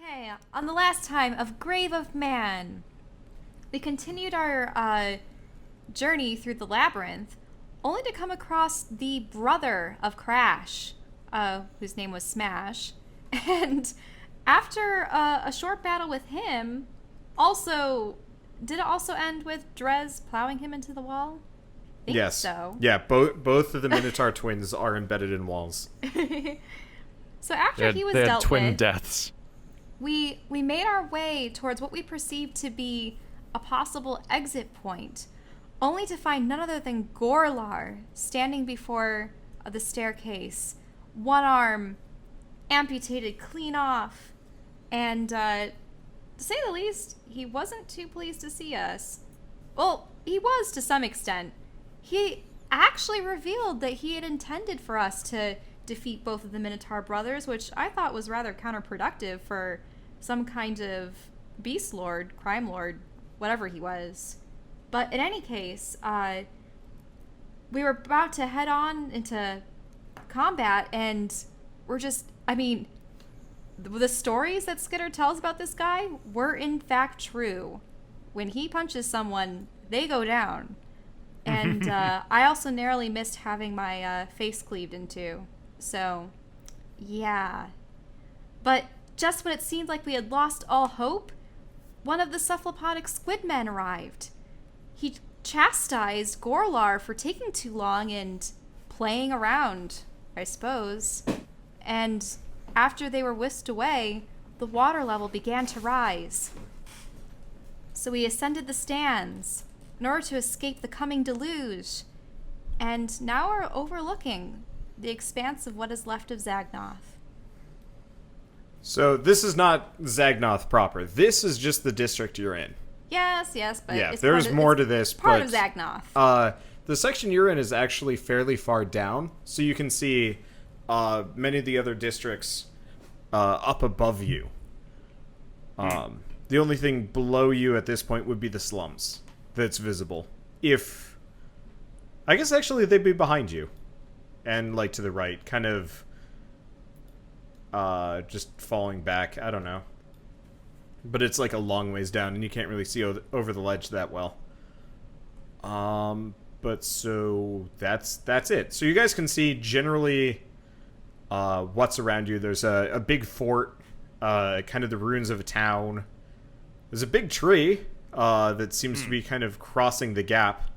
Okay, on the last time of Grave of Man, we continued our journey through the labyrinth, only to come across the brother of Crash, whose name was Smash. And after a short battle with him, did it also end with Drez plowing him into the wall? I think so. Yeah, both of the Minotaur twins are embedded in walls. So after he was they had dealt twin with, deaths. we made our way towards what we perceived to be a possible exit point, only to find none other than Gorlar standing before the staircase, one arm amputated clean off, and to say the least, he wasn't too pleased to see us. Well, he was to some extent. He actually revealed that he had intended for us to defeat both of the Minotaur brothers, which I thought was rather counterproductive for some kind of beast lord, crime lord, whatever he was. But in any case, we were about to head on into combat, and we're just, the stories that Skitter tells about this guy were in fact true. When he punches someone, they go down. And I also narrowly missed having my face cleaved into. So, yeah. But just when it seemed like we had lost all hope, one of the cephalopodic squid men arrived. He chastised Gorlar for taking too long and playing around, I suppose. And after they were whisked away, the water level began to rise. So we ascended the stands in order to escape the coming deluge, and now are overlooking the expanse of what is left of Zagnoth. So this is not Zagnoth proper. This is just the district you're in. Yes, but yeah, it's there's more to this. Part of Zagnoth. The section you're in is actually fairly far down, so you can see many of the other districts up above you. The only thing below you at this point would be the slums that's visible. I guess actually they'd be behind you. And, like, to the right. Kind of, just falling back. I don't know. But it's, like, a long ways down, and you can't really see over the ledge that well. But so, that's it. So you guys can see, generally, what's around you. There's a big fort, kind of the ruins of a town. There's a big tree, that seems to be kind of crossing the gap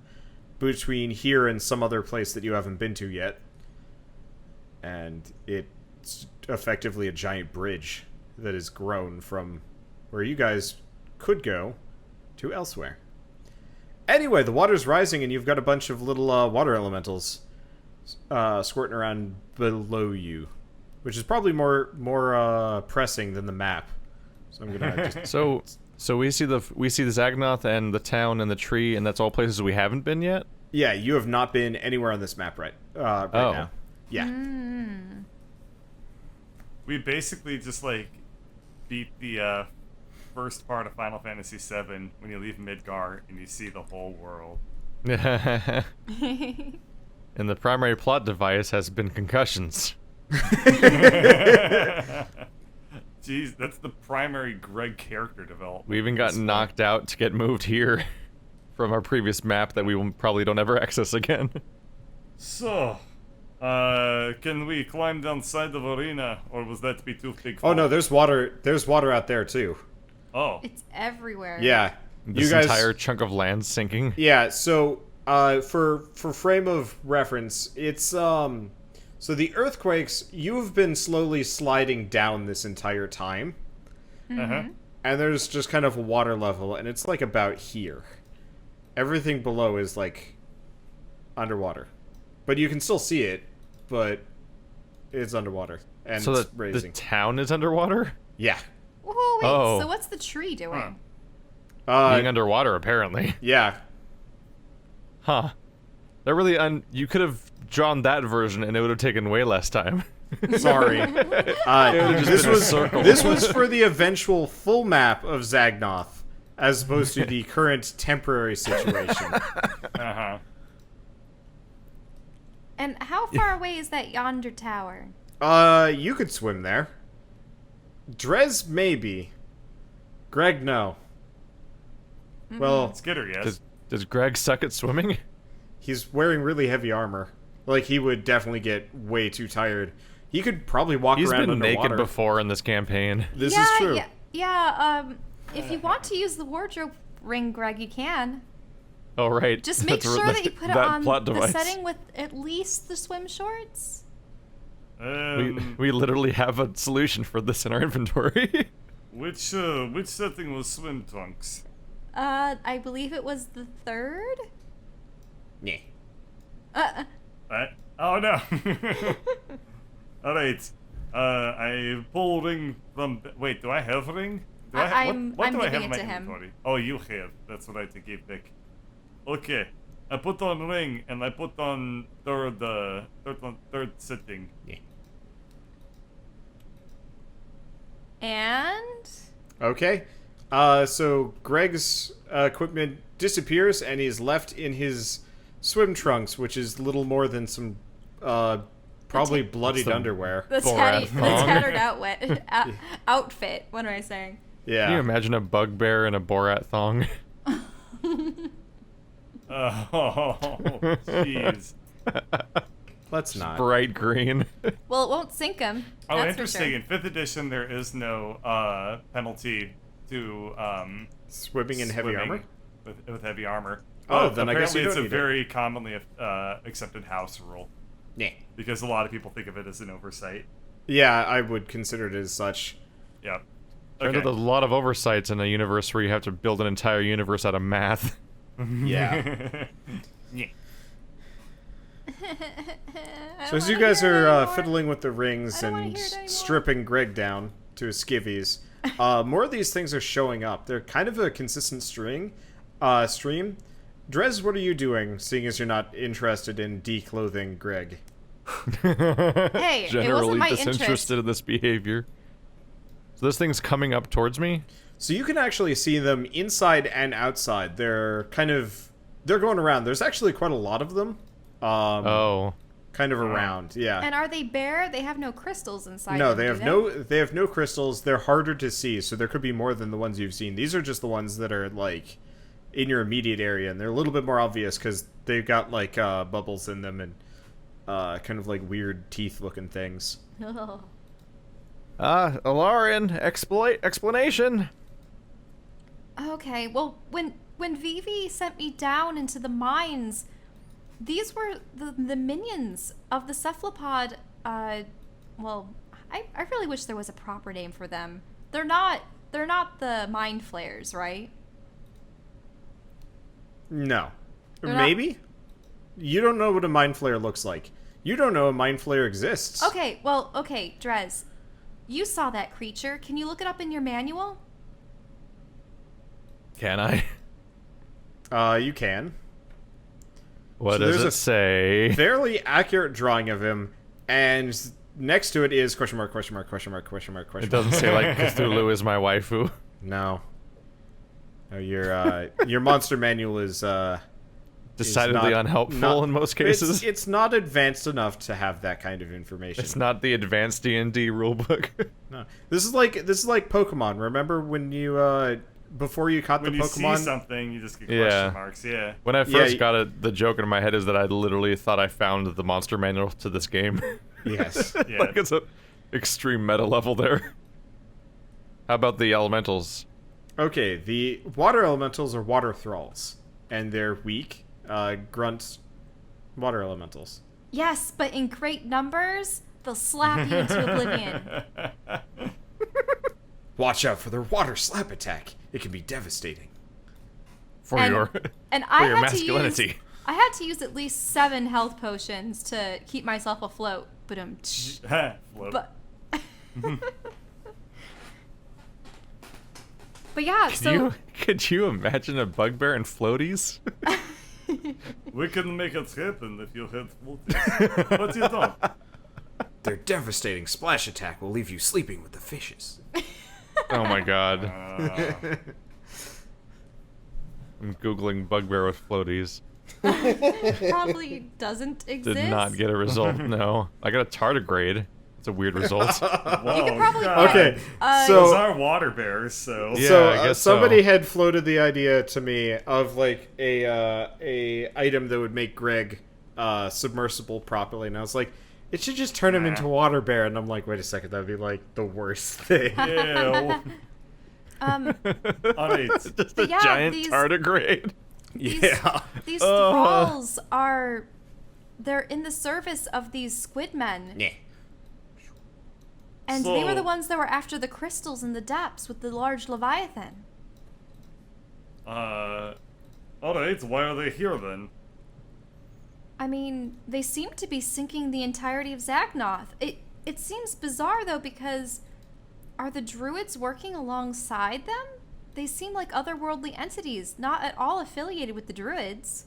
between here and some other place that you haven't been to yet. And it's effectively a giant bridge that has grown from where you guys could go to elsewhere. Anyway, the water's rising, and you've got a bunch of little water elementals squirting around below you, which is probably more pressing than the map. So I'm gonna just... So we see the Zagnoth and the town and the tree, and that's all places we haven't been yet? Yeah, you have not been anywhere on this map right now. Yeah. We basically just, beat the first part of Final Fantasy VII when you leave Midgar and you see the whole world. And the primary plot device has been concussions. Jeez, that's the primary Greg character development. We even got knocked out to get moved here from our previous map that we probably don't ever access again. So, can we climb down side of arena, or was that to be too big? Oh no, there's water. There's water out there too. Oh, It's everywhere. Yeah, This entire chunk of land sinking. Yeah. So, for frame of reference, it's so the earthquakes. You've been slowly sliding down this entire time, and there's just kind of a water level, and it's like about here. Everything below is like underwater, but you can still see it, but it's underwater and So it's the raising. town is underwater? Yeah. Whoa, wait, Oh. so what's the tree doing? Being underwater, apparently. Yeah. Huh. That really... you could have drawn that version, and it would have taken way less time. Sorry. just This been a was circle. this was for the eventual full map of Zagnoth, as opposed to the current temporary situation. And how far away is that yonder tower? You could swim there. Drez, maybe. Greg, no. Well, Skitter, yes. Does Greg suck at swimming? he's wearing really heavy armor. Like, he would definitely get way too tired. He could probably walk He's around been underwater. naked before in this campaign. This is true. If you want to use the wardrobe ring, Greg, you can. Oh, right. Just make That's sure right, that you put it that on plot the device. setting with at least the swim shorts. We literally have a solution for this in our inventory. Which setting was swim trunks? I believe it was the third? Yeah. Oh no. Alright. I pull ring from. Wait, do I have a ring? Do I have, I'm what do I have giving in it my to him. inventory? Oh, you have. That's what I think you pick. Okay. I put on ring and I put on third setting. Yeah. And Okay. So Greg's equipment disappears and he's left in his swim trunks, which is little more than some probably bloodied the- underwear. the Borat thong. tattered outfit. What am I saying? Yeah. Can you imagine a bugbear in a Borat thong? Oh, jeez. Let's not. Bright green. Well, it won't sink him. Oh, that's interesting. For In 5th edition, there is no penalty to Swimming in heavy armor? with heavy armor. Oh, then I guess apparently you it's don't a need it. very commonly accepted house rule Yeah. because a lot of people think of it as an oversight. Yeah, I would consider it as such. Yep. Turns out there's a lot of oversights in a universe where you have to build an entire universe out of math. Yeah. Yeah. I So as don't you wanna guys hear it are anymore. fiddling with the rings I don't wanna and hear it anymore. stripping Greg down to his skivvies, more of these things are showing up. They're kind of a consistent stream. Drez, what are you doing, seeing as you're not interested in declothing Greg? Hey, it Generally wasn't my interest. disinterested in this behavior. So this thing's coming up towards me? So you can actually see them inside and outside. They're going around. There's actually quite a lot of them. Oh. Kind of around, yeah. And are they bare? They have no crystals inside. No, them, they do have they have no crystals. They're harder to see, so there could be more than the ones you've seen. These are just the ones that are like in your immediate area, and they're a little bit more obvious because they've got like bubbles in them and kind of like weird teeth-looking things. Oh. Elaryn, explanation. Okay, well, when Vivi sent me down into the mines, these were the minions of the cephalopod. Well, I really wish there was a proper name for them. They're not the mind flayers, right? No. They're not- Maybe? You don't know what a mind flayer looks like. You don't know a mind flayer exists. Okay, Drez, you saw that creature. Can you look it up in your manual? Can I? You can. What So does there's it a say? Fairly accurate drawing of him, and next to it is question mark, question mark, question mark, question mark, question It mark. doesn't say like Cthulhu is my waifu. No. No, your monster manual is Decidedly not- unhelpful not- in most cases. It's not advanced enough to have that kind of information. It's not the advanced D&D rulebook. No. This is like Pokemon. Remember when you before you caught When the you Pokemon? see something, you just get Yeah. question marks. Yeah. When I first Yeah, got it, the joke in my head is that I literally thought I found the monster manual to this game. Yes. Yeah. Like it's a extreme meta level there. How about the elementals? Okay, the water elementals are water thralls, and they're weak, grunt water elementals. Yes, but in great numbers, they'll slap you into oblivion. Watch out for their water slap attack. It can be devastating. For And- your And for I your had masculinity. to use I had to use at least 7 health potions to keep myself afloat. Float. But But yeah, so Could you imagine a bugbear and floaties? We can make it happen if you had floaties. But you don't. Their devastating splash attack will leave you sleeping with the fishes. Oh my god. Uh, I'm googling bugbear with floaties. probably doesn't exist. Did not get a result, no. I got a tardigrade. It's a weird result. Whoa, You could probably God. Okay, Uh, so Those are water bears, so... Yeah, so I guess somebody so. had floated the idea to me of like a item that would make Greg submersible properly, and I was like, it should just turn him Nah. into water bear, and I'm like, wait a second, that would be like the worst thing. Ew. Alright. Just a But yeah, giant these- tardigrade. Yeah. These thralls are... They're in the service of these squid men. Yeah. And they were So- the ones that were after the crystals in the depths with the large leviathan. Alright, why are they here then? I mean, they seem to be sinking the entirety of Zagnoth. It seems bizarre, though, because are the druids working alongside them? They seem like otherworldly entities, not at all affiliated with the druids.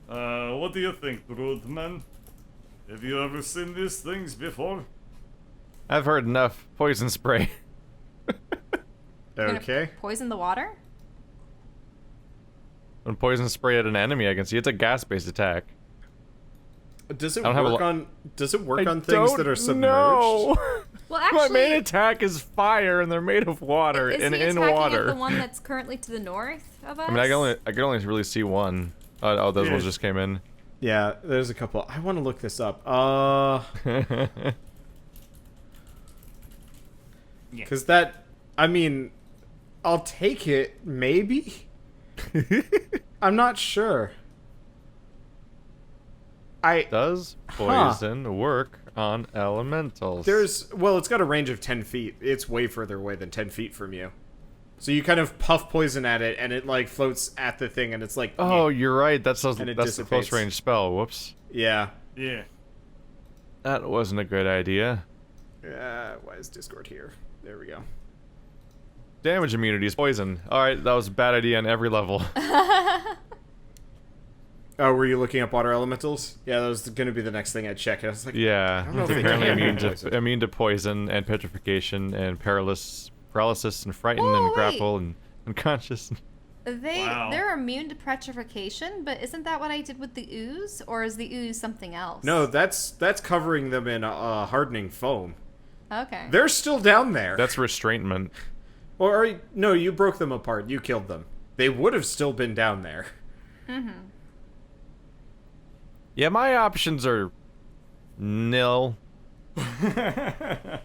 What do you think, Druidman? Have you ever seen these things before? I've heard enough. Poison spray. You're gonna Okay. poison the water? When poison spray at an enemy, I can see it's a gas-based attack. Does it I don't have a work lo- on? Does it work I on things that don't are submerged? know. Well, My main actually, attack is fire, and they're made of water is and he in attacking water. at the one that's currently to the north of us? I mean, I can only really see one. Oh, those Yeah. ones just came in. Yeah, there's a couple. I want to look this up. Because that, I mean, I'll take it, maybe? I'm not sure. Does poison work on elementals? Well, it's got a range of 10 feet. It's way further away than 10 feet from you. So you kind of puff poison at it, and it, like, floats at the thing, and it's like... Oh, you're right. That's And it the dissipates. close range spell. Whoops. Yeah. Yeah. That wasn't a good idea. Why is Discord here? There we go. Damage immunity is poison. Alright, that was a bad idea on every level. Oh, were you looking up water elementals? Yeah, that was going to be the next thing I'd check. I was like, Yeah, don't know if it's they apparently can immune handle poison. immune to poison and petrification and paralysis and frighten Whoa, and wait. grapple and unconscious. Wow. They're immune to petrification, but isn't that what I did with the ooze, or is the ooze something else? no, that's covering them in hardening foam. Okay. They're still down there. That's restraintment. No, you broke them apart. You killed them. They would have still been down there. Yeah, my options are nil. I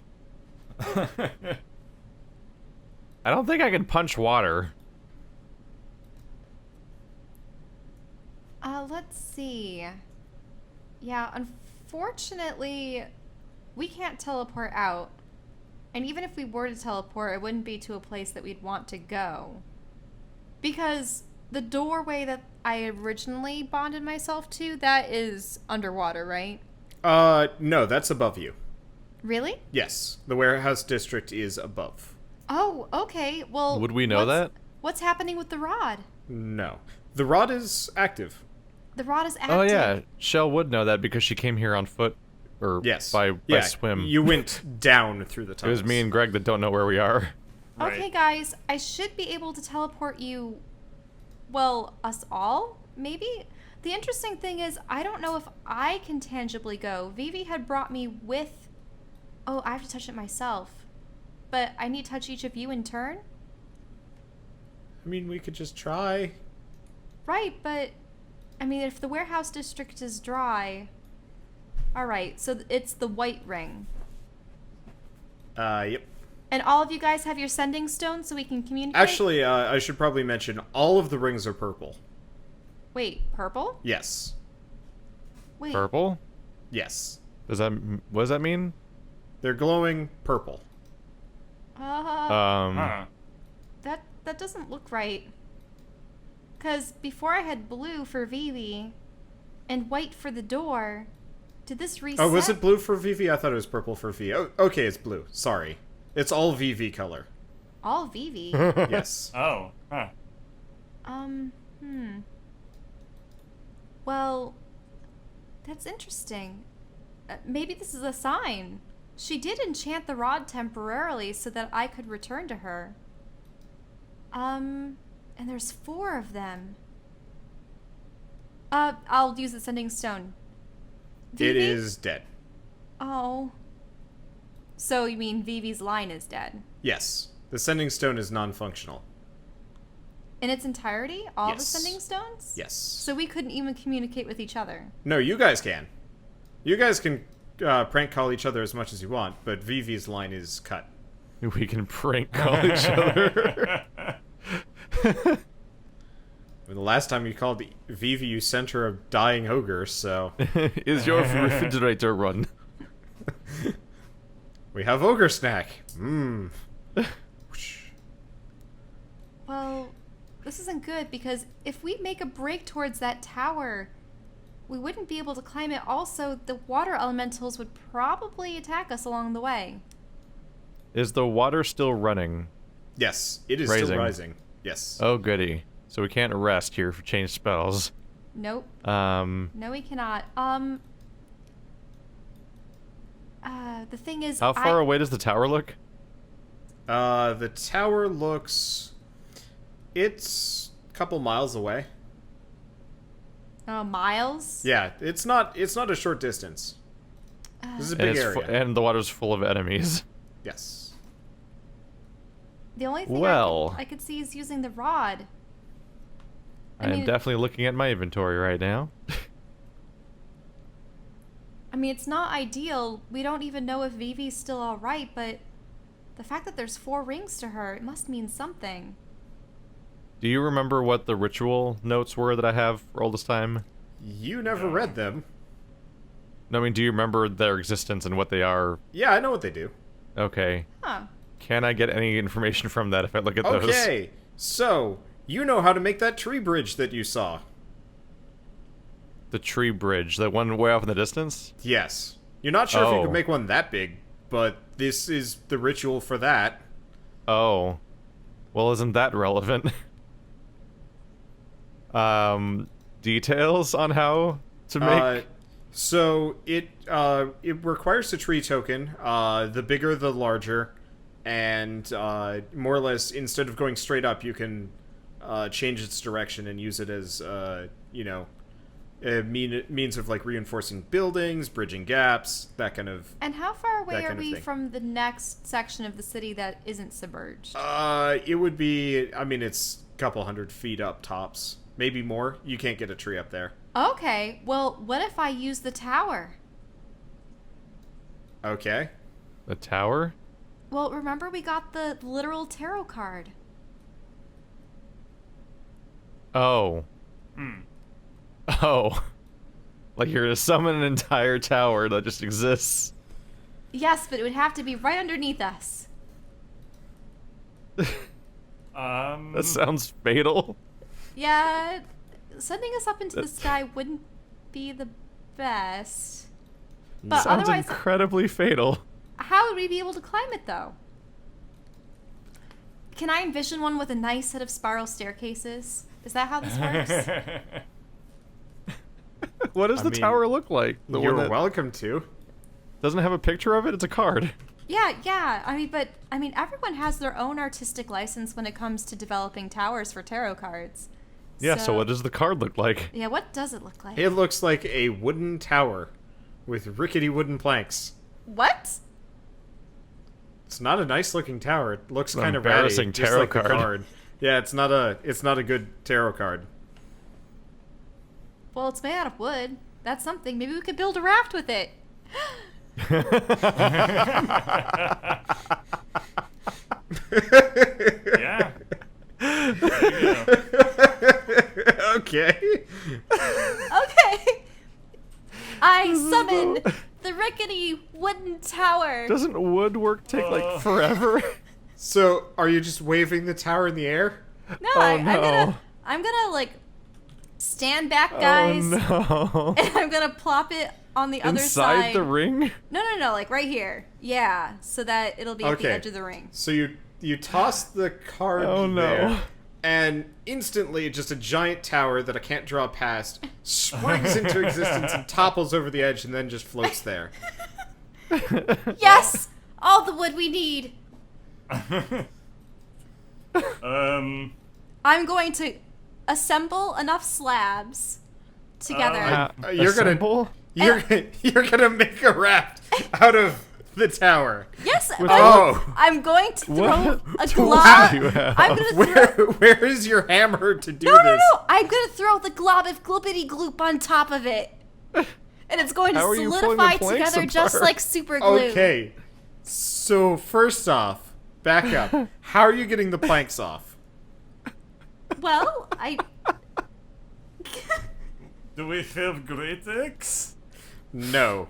don't think I can punch water. Let's see. Yeah, unfortunately, we can't teleport out. And even if we were to teleport, it wouldn't be to a place that we'd want to go. Because the doorway that I originally bonded myself to, that is underwater, right? No, that's above you. Really? Yes, the warehouse district is above. Oh, okay. Well, Would we know that? What's happening with the rod? No. The rod is active. The rod is active. Oh yeah, Shell would know that because she came here on foot, or Yes. by yeah, swim. You went down through the It tunnels. was me and Greg that don't know where we are. Right. Okay, guys, I should be able to teleport you, well, us all, maybe? The interesting thing is, I don't know if I can tangibly go. Vivi had brought me with... Oh, I have to touch it myself. But I need to touch each of you in turn? I mean, we could just try. Right, but... I mean, if the warehouse district is dry... Alright, so it's the white ring. Yep. And all of you guys have your sending stone so we can communicate? Actually, I should probably mention all of the rings are purple. Wait, purple? Yes. Wait. Purple? Yes. What does that mean? They're glowing purple. Huh. That doesn't look right. Because before I had blue for Vivi and white for the door, did this reset? Oh, was it blue for Vivi? I thought it was purple for V. Oh, okay, it's blue. Sorry. It's all VV color. All Vivi? Yes. Oh. Huh. Well, that's interesting. Maybe this is a sign. She did enchant the rod temporarily so that I could return to her. And there's 4 of them. I'll use the sending stone. It Vivi? is dead. Oh. So you mean Vivi's line is dead? Yes. The sending stone is non-functional. In its entirety? All the Yes. sending stones? Yes. So we couldn't even communicate with each other. No, you guys can. You guys can prank call each other as much as you want, but Vivi's line is cut. We can prank call each other. I mean, the last time you called Vivi, you sent her a dying ogre, so... Is your refrigerator run? We have ogre snack. Mmm. Well, this isn't good because if we make a break towards that tower, we wouldn't be able to climb it. Also, the water elementals would probably attack us along the way. Is the water still running? Yes, it is Rising. still rising. Yes. Oh, goody. So we can't rest here for change spells. Nope. Um, No, we cannot. The thing is, how far away does the tower look? The tower looks... It's a couple miles away. Miles? Yeah, it's not a short distance. This is a big area. And the water's full of enemies. Yes. The only thing Well. I could see is using the rod. I am definitely looking at my inventory right now. I mean, it's not ideal. We don't even know if Vivi's still alright, but the fact that there's 4 rings to her, it must mean something. Do you remember what the ritual notes were that I have for all this time? You never read them. No, I mean, do you remember their existence and what they are? Yeah, I know what they do. Okay. Huh. Can I get any information from that if I look at those? Okay, so, you know how to make that tree bridge that you saw. The tree bridge, the one way off in the distance? Yes. You're not sure if you Oh. could make one that big, but this is the ritual for that. Oh. Well, isn't that relevant? Details on how to make... So it requires a tree token. The bigger, the larger, and more or less, instead of going straight up, you can change its direction and use it as you know, a means of like reinforcing buildings, bridging gaps, that kind of. And how far away That are kind of we thing. from the next section of the city that isn't submerged? It would be. I mean, it's a couple 100 feet up tops, maybe more. You can't get a tree up there. Okay, well, what if I use the tower? Okay. The tower? Well, remember we got the literal tarot card. Oh. Oh. Like you're to summon an entire tower that just exists. Yes, but it would have to be right underneath us. That sounds fatal. Yeah, sending us up into the sky wouldn't be the best. But Sounds otherwise, incredibly fatal. how would we be able to climb it, though? Can I envision one with a nice set of spiral staircases? Is that how this works? What does I the mean, tower look like? The You're one that welcome to. doesn't have a picture of it? It's a card. Yeah. I mean, everyone has their own artistic license when it comes to developing towers for tarot cards. Yeah, so what does the card look like? Yeah, what does it look like? It looks like a wooden tower with rickety wooden planks. What? It's not a nice looking tower. It looks An kind of ratty, embarrassing just tarot like the card. card. Yeah, it's not a good tarot card. Well, it's made out of wood. That's something. Maybe we could build a raft with it. Yeah. There you go. Okay. Okay. I summon the rickety wooden tower. Doesn't woodwork take like forever? So, are you just waving the tower in the air? No, Oh, I'm gonna like stand back, guys, Oh no. and I'm gonna plop it on the other Inside side. the ring? No, like right here. Yeah, so that it'll be at the Okay. edge of the ring. So you toss the card Oh, no. there, and instantly just a giant tower that I can't draw past springs into existence and topples over the edge and then just floats there. Yes, all the wood we need. I'm going to assemble enough slabs together. You're gonna Assemble? You're gonna make a raft out of the tower. Yes, Oh. I'm going to throw What a tools glob. do you have? I'm gonna throw. Where is your hammer to do No, no, this? no! I'm gonna throw the glob of gloopity gloop on top of it, and it's going to How are you pulling the solidify planks together just apart? like super glue. Okay. So first off, back up. How are you getting the planks off? Well, I. Do we have great axe? No.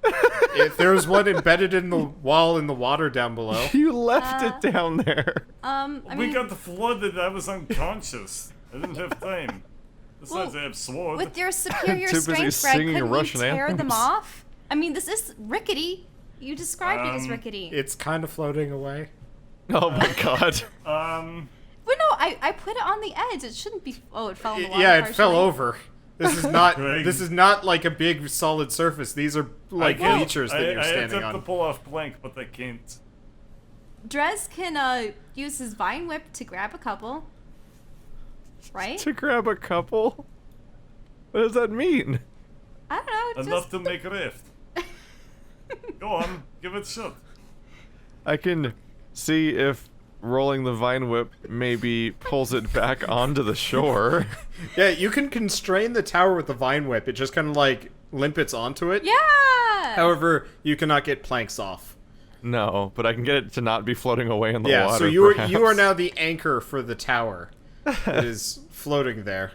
If there's one embedded in the wall in the water down below. You left it down there. I We mean, got flooded. I was unconscious. I didn't have time. Besides, Well, I have sword. with your superior Too busy strength, Greg, singing couldn't you Russian tear them anthems. off? I mean, this is rickety. You described it as rickety. It's kind of floating away. Oh my god. But no, I put it on the edge. It shouldn't be. Oh, it fell in the water. Yeah, it fell partially. over. This is not. Greg. This is not like a big solid surface. These are like features that you're I standing attempt to on. pull off plank, but I can't. Drez can use his vine whip to grab a couple. Right? To grab a couple? What does that mean? I don't know. Enough Just to make a rift. Go on, give it a shot. I can see if rolling the vine whip maybe pulls it back onto the shore. Yeah, you can constrain the tower with the vine whip. It just kind of like limpets onto it. yeah. However, you cannot get planks off. No, but I can get it to not be floating away in the Yeah, water. so you are perhaps. now the anchor for the tower. It is floating there.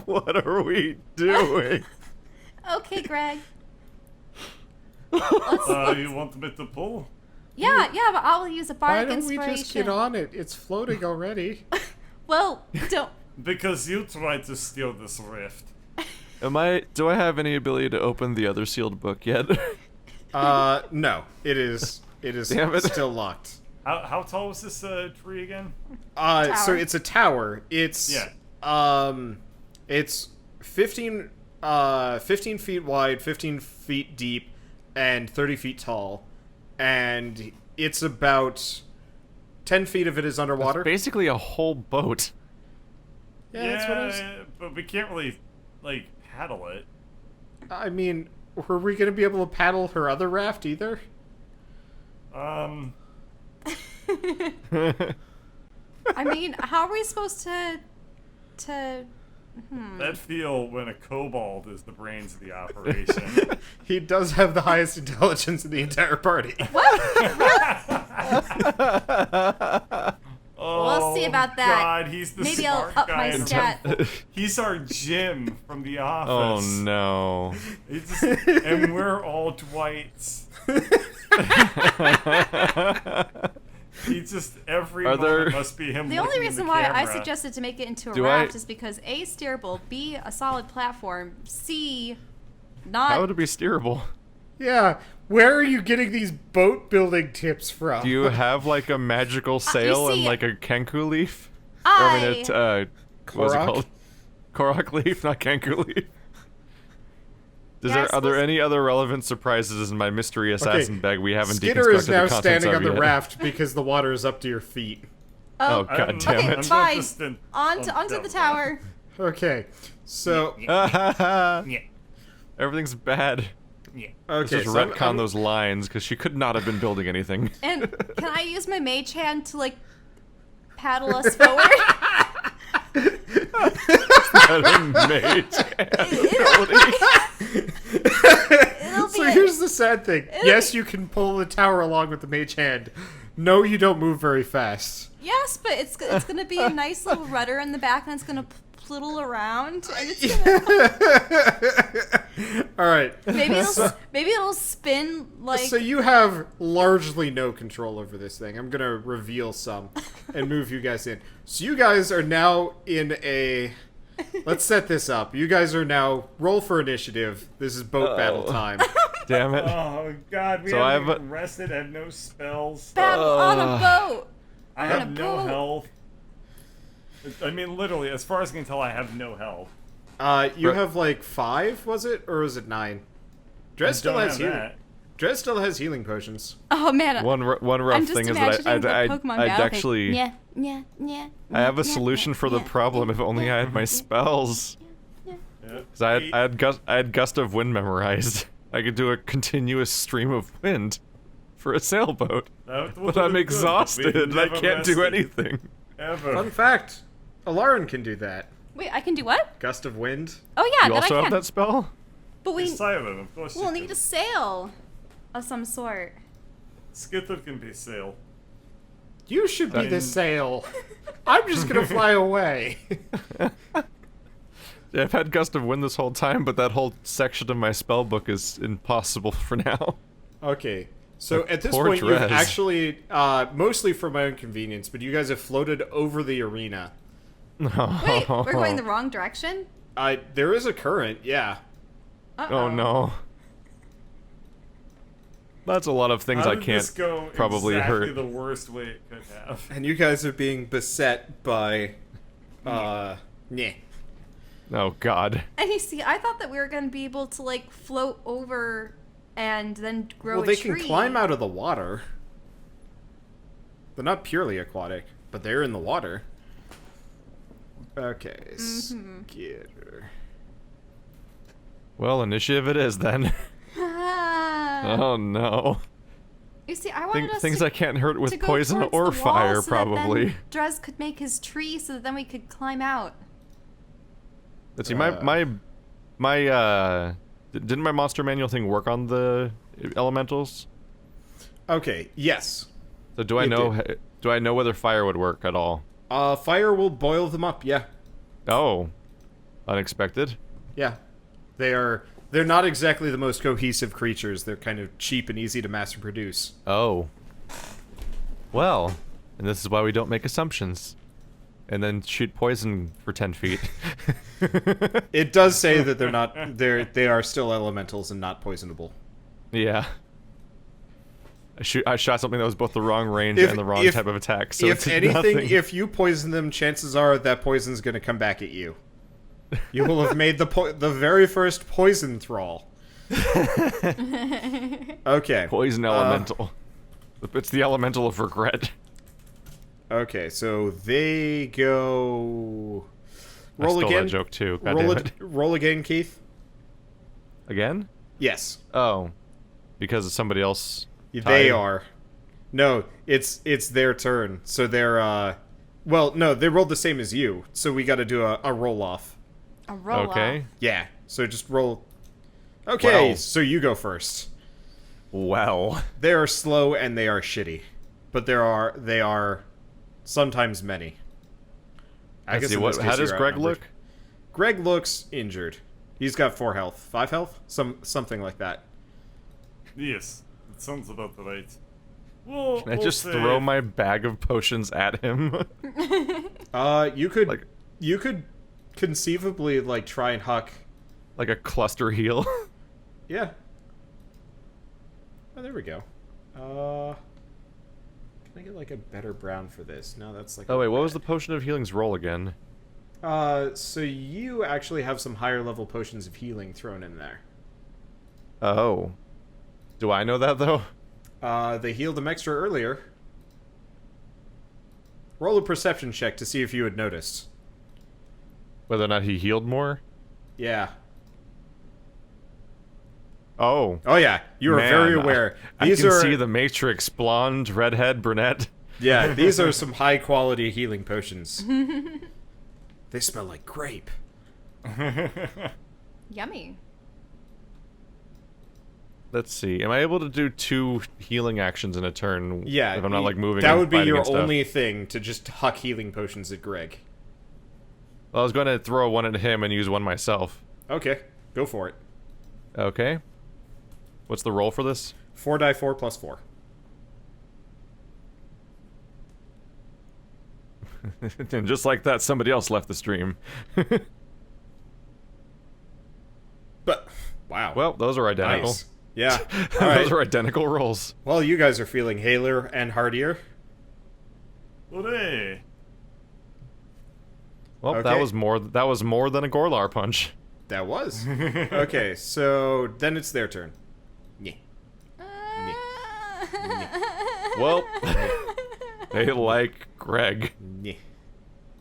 What are we doing? Okay, Greg. You want me to pull? Yeah, but I'll use a Why bardic don't we inspiration. just get on it? It's floating already. Well, don't. Because you tried to steal this rift. Do I have any ability to open the other sealed book yet? No. It is Damn it. still locked. How tall was this tree again? So Tower. it's a tower. It's it's 15 feet wide, 15 feet deep, and 30 feet tall. And it's about 10 feet of it is underwater. It's basically a whole boat. Yeah, that's what I was... but we can't really, like, paddle it. I mean, were we going to be able to paddle her other raft either? I mean, how are we supposed to? That feel when a kobold is the brains of the operation. He does have the highest intelligence in the entire party. Oh, We'll see about that. God, he's the Maybe I'll smart up guy my in stat. He's our Jim from The Oh Office. no. And we're all Dwights. He just every Are moment there- must be him. The only looking in reason the why I camera. suggested to make it into a Do raft I- is because A, steerable, B, a solid platform, C, How would not. it be steerable? Yeah, where are you getting these boat building tips from? Do you have like a magical sail and see, like a kenku leaf? Or, I mean, what's it Korok? called? Korok leaf, not kenku leaf. Yeah, I Are there suppose- any other relevant surprises in my mystery assassin bag we haven't Skitter deconstructed is now the contents standing of on the yet? raft because the water is up to your feet. Oh Oh, god damn okay, it. fine. just in- onto the tower. Okay, so Yeah. Everything's bad. Yeah. Let's okay, just so retcon those lines because she could not have been building anything. And can I use my mage hand to like paddle us forward? It'll So be. here's the sad thing. Yes, you can pull the tower along with the mage hand. No, you don't move very fast. Yes, but it's gonna be a nice little rudder in the back, and it's gonna ploodle around, and it's gonna, All right. maybe it'll spin like. So you have largely no control over this thing. I'm gonna reveal some and move you guys in. So you guys are now in a. Let's set this up. You guys are now roll for initiative. This is boat battle time. Damn it. Oh God, we So I haven't have even rested. I have no spells. battle on a boat. I on have a no boat. health. I mean, literally, as far as I can tell, I have no health. You Right. have like 5, was it, or was it 9? I Dres still don't has have healing. that. Dres still has healing potions. Oh man. One rough I'm just thing is that imagining the Pokemon I'd battle actually thing. Yeah. I have a solution for the problem if only I had my spells. Yeah. 'Cause I had gust of wind memorized. I could do a continuous stream of wind for a sailboat. But I'm exhausted. I can't do anything. Ever. Fun fact: Elaryn can do that. Wait, I can do what? Gust of wind. Oh yeah, You that also I have can. that spell? But we Siren, of course. we'll need a sail of some sort. Skitter can be sail. You should be the sail. I'm just gonna fly away. Yeah, I've had gust of wind this whole time, but that whole section of my spell book is impossible for now. Okay. So at this Poor point, you've Drez. actually, mostly for my own convenience, but you guys have floated over the arena. Wait, we're going the wrong direction? There is a current, yeah. Uh-oh. Oh no. That's a lot of things How I did can't this go probably exactly hurt. the worst way it could have? And you guys are being beset by, yeah. Oh god. And you see, I thought that we were going to be able to, like, float over and then grow Well, a they tree. can climb out of the water. They're not purely aquatic, but they're in the water. Okay, Skitter. Well, initiative it is then. Oh no. You see, I wanted us Things to, I can't hurt to with go poison towards or the wall fire, so probably. That then Drez could make his tree so that then we could climb out. Let's see, didn't my monster manual thing work on the elementals? Okay, yes. So do I know whether fire would work at all? Fire will boil them up, yeah. Oh. Unexpected? Yeah. They're not exactly the most cohesive creatures. They're kind of cheap and easy to mass produce. Oh. Well, and this is why we don't make assumptions. And then shoot poison for 10 feet. It does say that they are still elementals and not poisonable. Yeah. I shot something that was both the wrong range and the wrong type of attack, so if it did anything, nothing. if you poison them, chances are that poison's going to come back at you. You will have made the very first poison thrall. Okay. Poison elemental. It's the elemental of regret. Okay, so they go. I Roll stole again. that joke too. God damn it. Roll again, Keith. Again? Yes. Oh. Because of somebody else. They tied? are. No, it's their turn. So they're well, no, they rolled the same as you. So we got to do a roll off. A roll Okay. Yeah. So just roll. Okay, Well. so you go first. Well. They are slow and they are shitty, but they are sometimes many. I Let's see, in this how case does you're Greg outnumbered. look? Greg looks injured. He's got 4 health, 5 health, something like that. Yes, that sounds about right. Well, Can I just throw my bag of potions at him? You could Like- you could conceivably like try and huck. Like a cluster heal? Yeah. Oh, there we go. Can I get like a better brown for this? No, that's like. Oh a wait, what was red. the potion of healing's roll again? So you actually have some higher level potions of healing thrown in there. Oh. Do I know that though? They healed him extra earlier. Roll a perception check to see if you had noticed. Whether or not he healed more? Yeah. Oh. Oh yeah, you are Man, very aware. I These can are see the Matrix, blonde, redhead, brunette. yeah, these are some high quality healing potions. They smell like grape. Yummy. Let's see. Am I able to do 2 healing actions in a turn? Yeah, If I'm not like moving. That and would be fighting your and stuff? only thing, to just huck healing potions at Greg. Well, I was going to throw one at him and use one myself. Okay, go for it. Okay. What's the roll for this? 4d4 plus 4. And just like that, somebody else left the stream. But wow. Well, those are identical. nice. Yeah. All right. Those are identical rolls. Well, you guys are feeling haler and hardier. Hooray! Well, Okay. that was more than a Gorlar punch. That was. Okay, so then it's their turn. Yeah. Well, they like Greg. Yeah.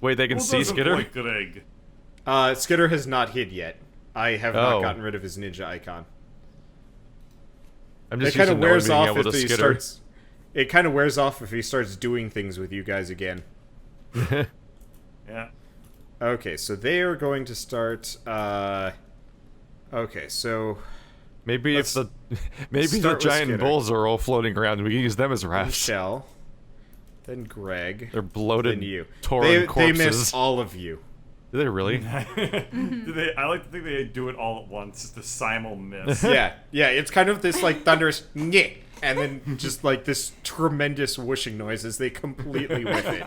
Wait, they can Who see doesn't Skitter? like Greg? Skitter has not hid yet. I have not gotten rid of his ninja icon. I'm just It kind used of to knowing wears being off able if to he skitter. starts. It kind of wears off if he starts doing things with you guys again. Yeah. Okay, so they are going to start. Okay, so Maybe if Let's the start with giant Skitter. bulls are all floating around, we can use them as rafts. Michelle, then Greg, They're bloated, then you. torn They corpses. miss all of you. Do they really? I like to think they do it all at once, just a simul miss. Yeah, it's kind of this like thunderous nyeh, and then just like this tremendous whooshing noise as they completely whiff it.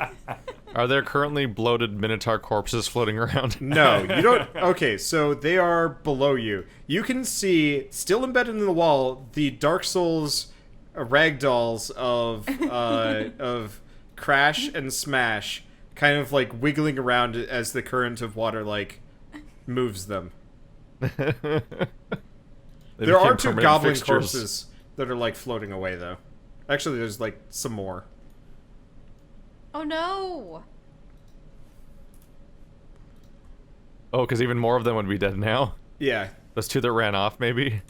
Are there currently bloated minotaur corpses floating around? No, you don't. Okay, so they are below you. You can see, still embedded in the wall, the Dark Souls ragdolls of Crash and Smash, kind of like wiggling around as the current of water like moves them. They There are became two permanent goblin fixtures. corpses that are like floating away though. Actually, there's like some more. Oh no! Oh, because even more of them would be dead now. Yeah. Those two that ran off, maybe.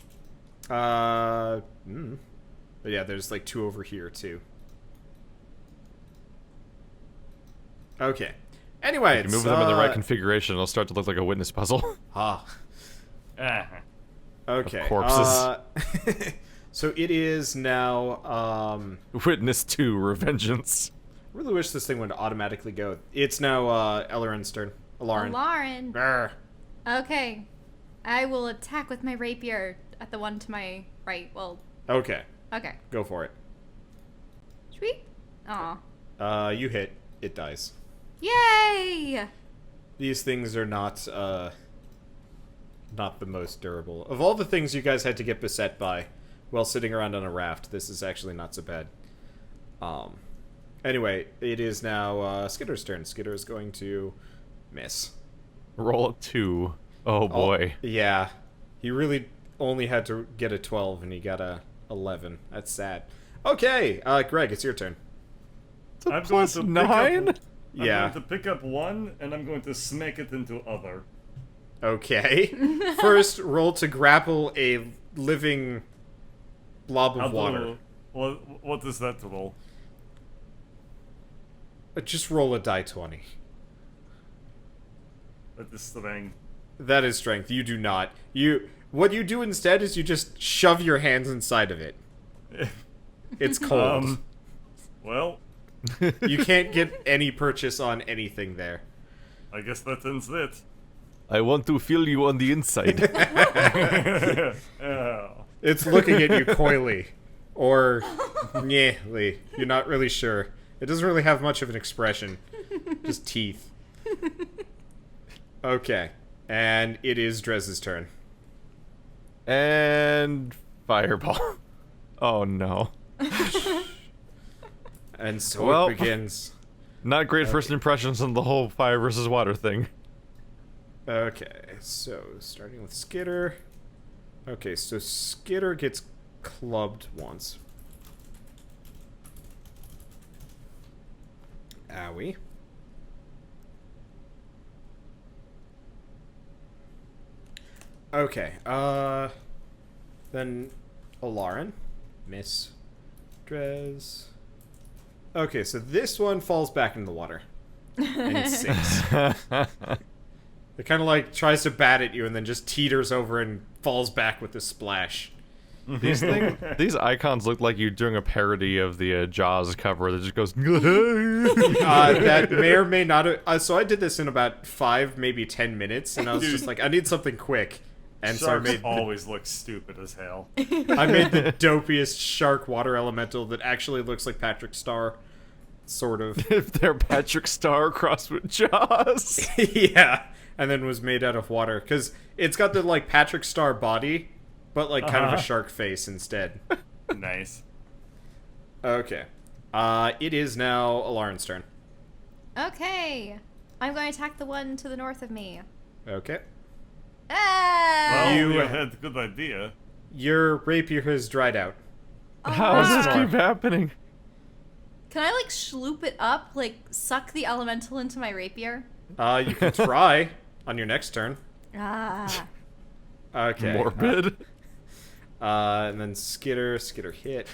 But yeah, there's like two over here too. Okay. Anyway, If you move them in the right configuration, it'll start to look like a witness puzzle. Ah. Okay. corpses. So it is now. Witness 2, Revengeance. I really wish this thing would automatically go. It's now Elaryn's turn. Elaryn. Lauren. Grr. Okay. I will attack with my rapier at the one to my right. Well, Okay, okay. go for it. Sweet. Aw. You hit. It dies. Yay! These things are not the most durable. Of all the things you guys had to get beset by while sitting around on a raft, this is actually not so bad. Anyway, it is now Skitter's turn. Skitter is going to miss. Roll a 2. Oh boy. Yeah. He really only had to get a 12 and he got a 11. That's sad. Okay, Greg, it's your turn. I'm going Plus to 9? I'm Yeah. going to pick up one, and I'm going to smack it into other. Okay. First, roll to grapple a living blob of water. What is that roll? Just roll a die 20. That is strength. That is strength. You do not. What you do instead is you just shove your hands inside of it. It's cold. Well, You can't get any purchase on anything there. I guess that ends it. I want to feel you on the inside. Oh. It's looking at you coyly. Or nyehly. You're not really sure. It doesn't really have much of an expression. Just teeth. Okay. And it is Drez's turn. And fireball. Oh no. And so Well, it begins. Not great first impressions on the whole fire versus water thing. Okay, so starting with Skitter. Okay, so Skitter gets clubbed once. Owie. Okay, then Elaryn. Miss. Drez. Okay, so this one falls back into the water. And sinks. It kind of like tries to bat at you and then just teeters over and falls back with a splash. These icons look like you're doing a parody of the Jaws cover that just goes. That may or may not have, so I did this in about 5, maybe 10 minutes, and I was just like, I need something quick. And Sharks so always look stupid as hell. I made the dopiest shark water elemental that actually looks like Patrick Star. Sort of. If they're Patrick Star crossed with Jaws. Yeah. And then was made out of water. Because it's got the, like, Patrick Star body, but, like, kind of a shark face instead. Nice. Okay. It is now Elaryn's turn. Okay. I'm going to attack the one to the north of me. Okay. Ah! Well, You- you had a good idea. Your rapier has dried out. How does this Ah. keep happening? Can I, like, sloop it up? Like, suck the elemental into my rapier? You can try on your next turn. Ah. Okay. Morbid. And then Skitter hit.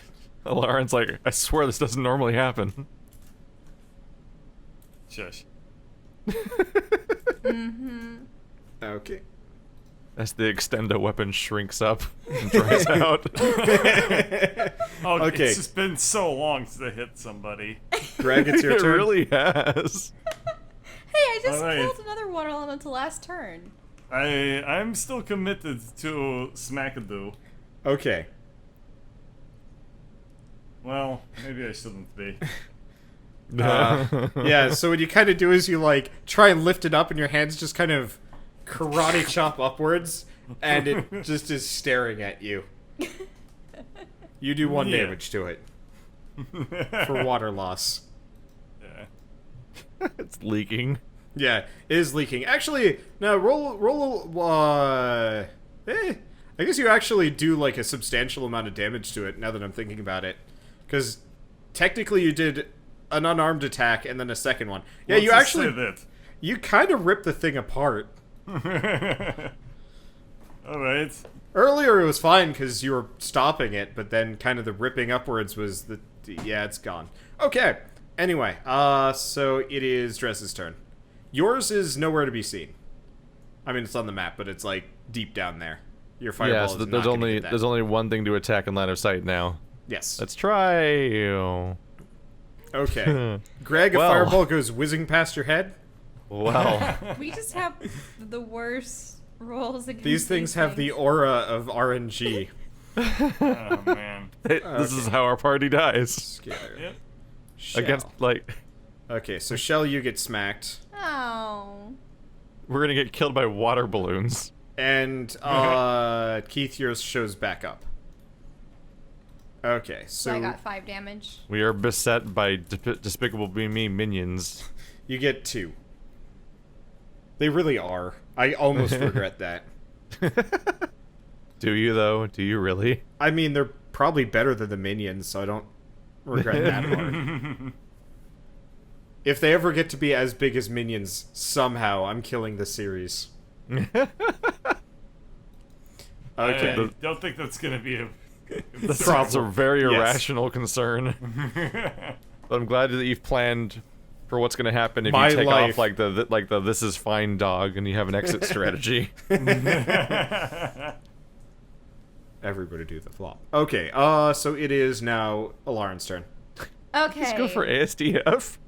Elaryn's like, I swear this doesn't normally happen. Shush. Okay. As the extendo weapon shrinks up and dries out. Oh, Okay. it's just been so long since I hit somebody. Greg, it's your It turn. really has. Hey, I just Alright. killed another water elemental last turn. I'm still committed to Smackadoo. Okay. Well, maybe I shouldn't be. Yeah, so what you kind of do is you, like, try and lift it up and your hands just kind of karate chop upwards, and it just is staring at you. You do 1 Yeah. damage to it. For water loss. Yeah. It's leaking. Yeah, it is leaking. Actually, no, I guess you actually do, like, a substantial amount of damage to it, now that I'm thinking about it. Because technically you did an unarmed attack and then a second one. Yeah, Let's you just actually... say that. You kind of ripped the thing apart. Alright. Earlier it was fine because you were stopping it, but then kind of the ripping upwards was the... Yeah, it's gone. Okay. Anyway, so it is Dress's turn. Yours is nowhere to be seen. I mean, it's on the map, but it's, like, deep down there. Your fireball Yeah, is so not there's gonna only get that. there's only one thing to attack in line of sight now. Yes. Let's try you. Okay. Greg, a Well. fireball goes whizzing past your head. Wow. We just have the worst rolls against These things have the aura of RNG. Oh, man. This is how our party dies. Scatter. Yep. Shell. Against, like, Okay, so Shell, you get smacked. Oh. we're gonna get killed by water balloons. And, Keith, yours shows back up. Okay, So so I got 5 damage. We are beset by Despicable Me minions. you get 2. They really are. I almost regret that. Do you, though? Do you really? I mean, they're probably better than the minions, so I don't regret that part. If they ever get to be as big as minions, somehow I'm killing the series. Okay. I don't think that's gonna be a... That's a very Yes. irrational concern. But I'm glad that you've planned for what's going to happen if My you take life. off like the this is fine dog and you have an exit strategy. Everybody do the flop. Okay, so it is now Elaryn's turn. Okay. Let's go for ASDF.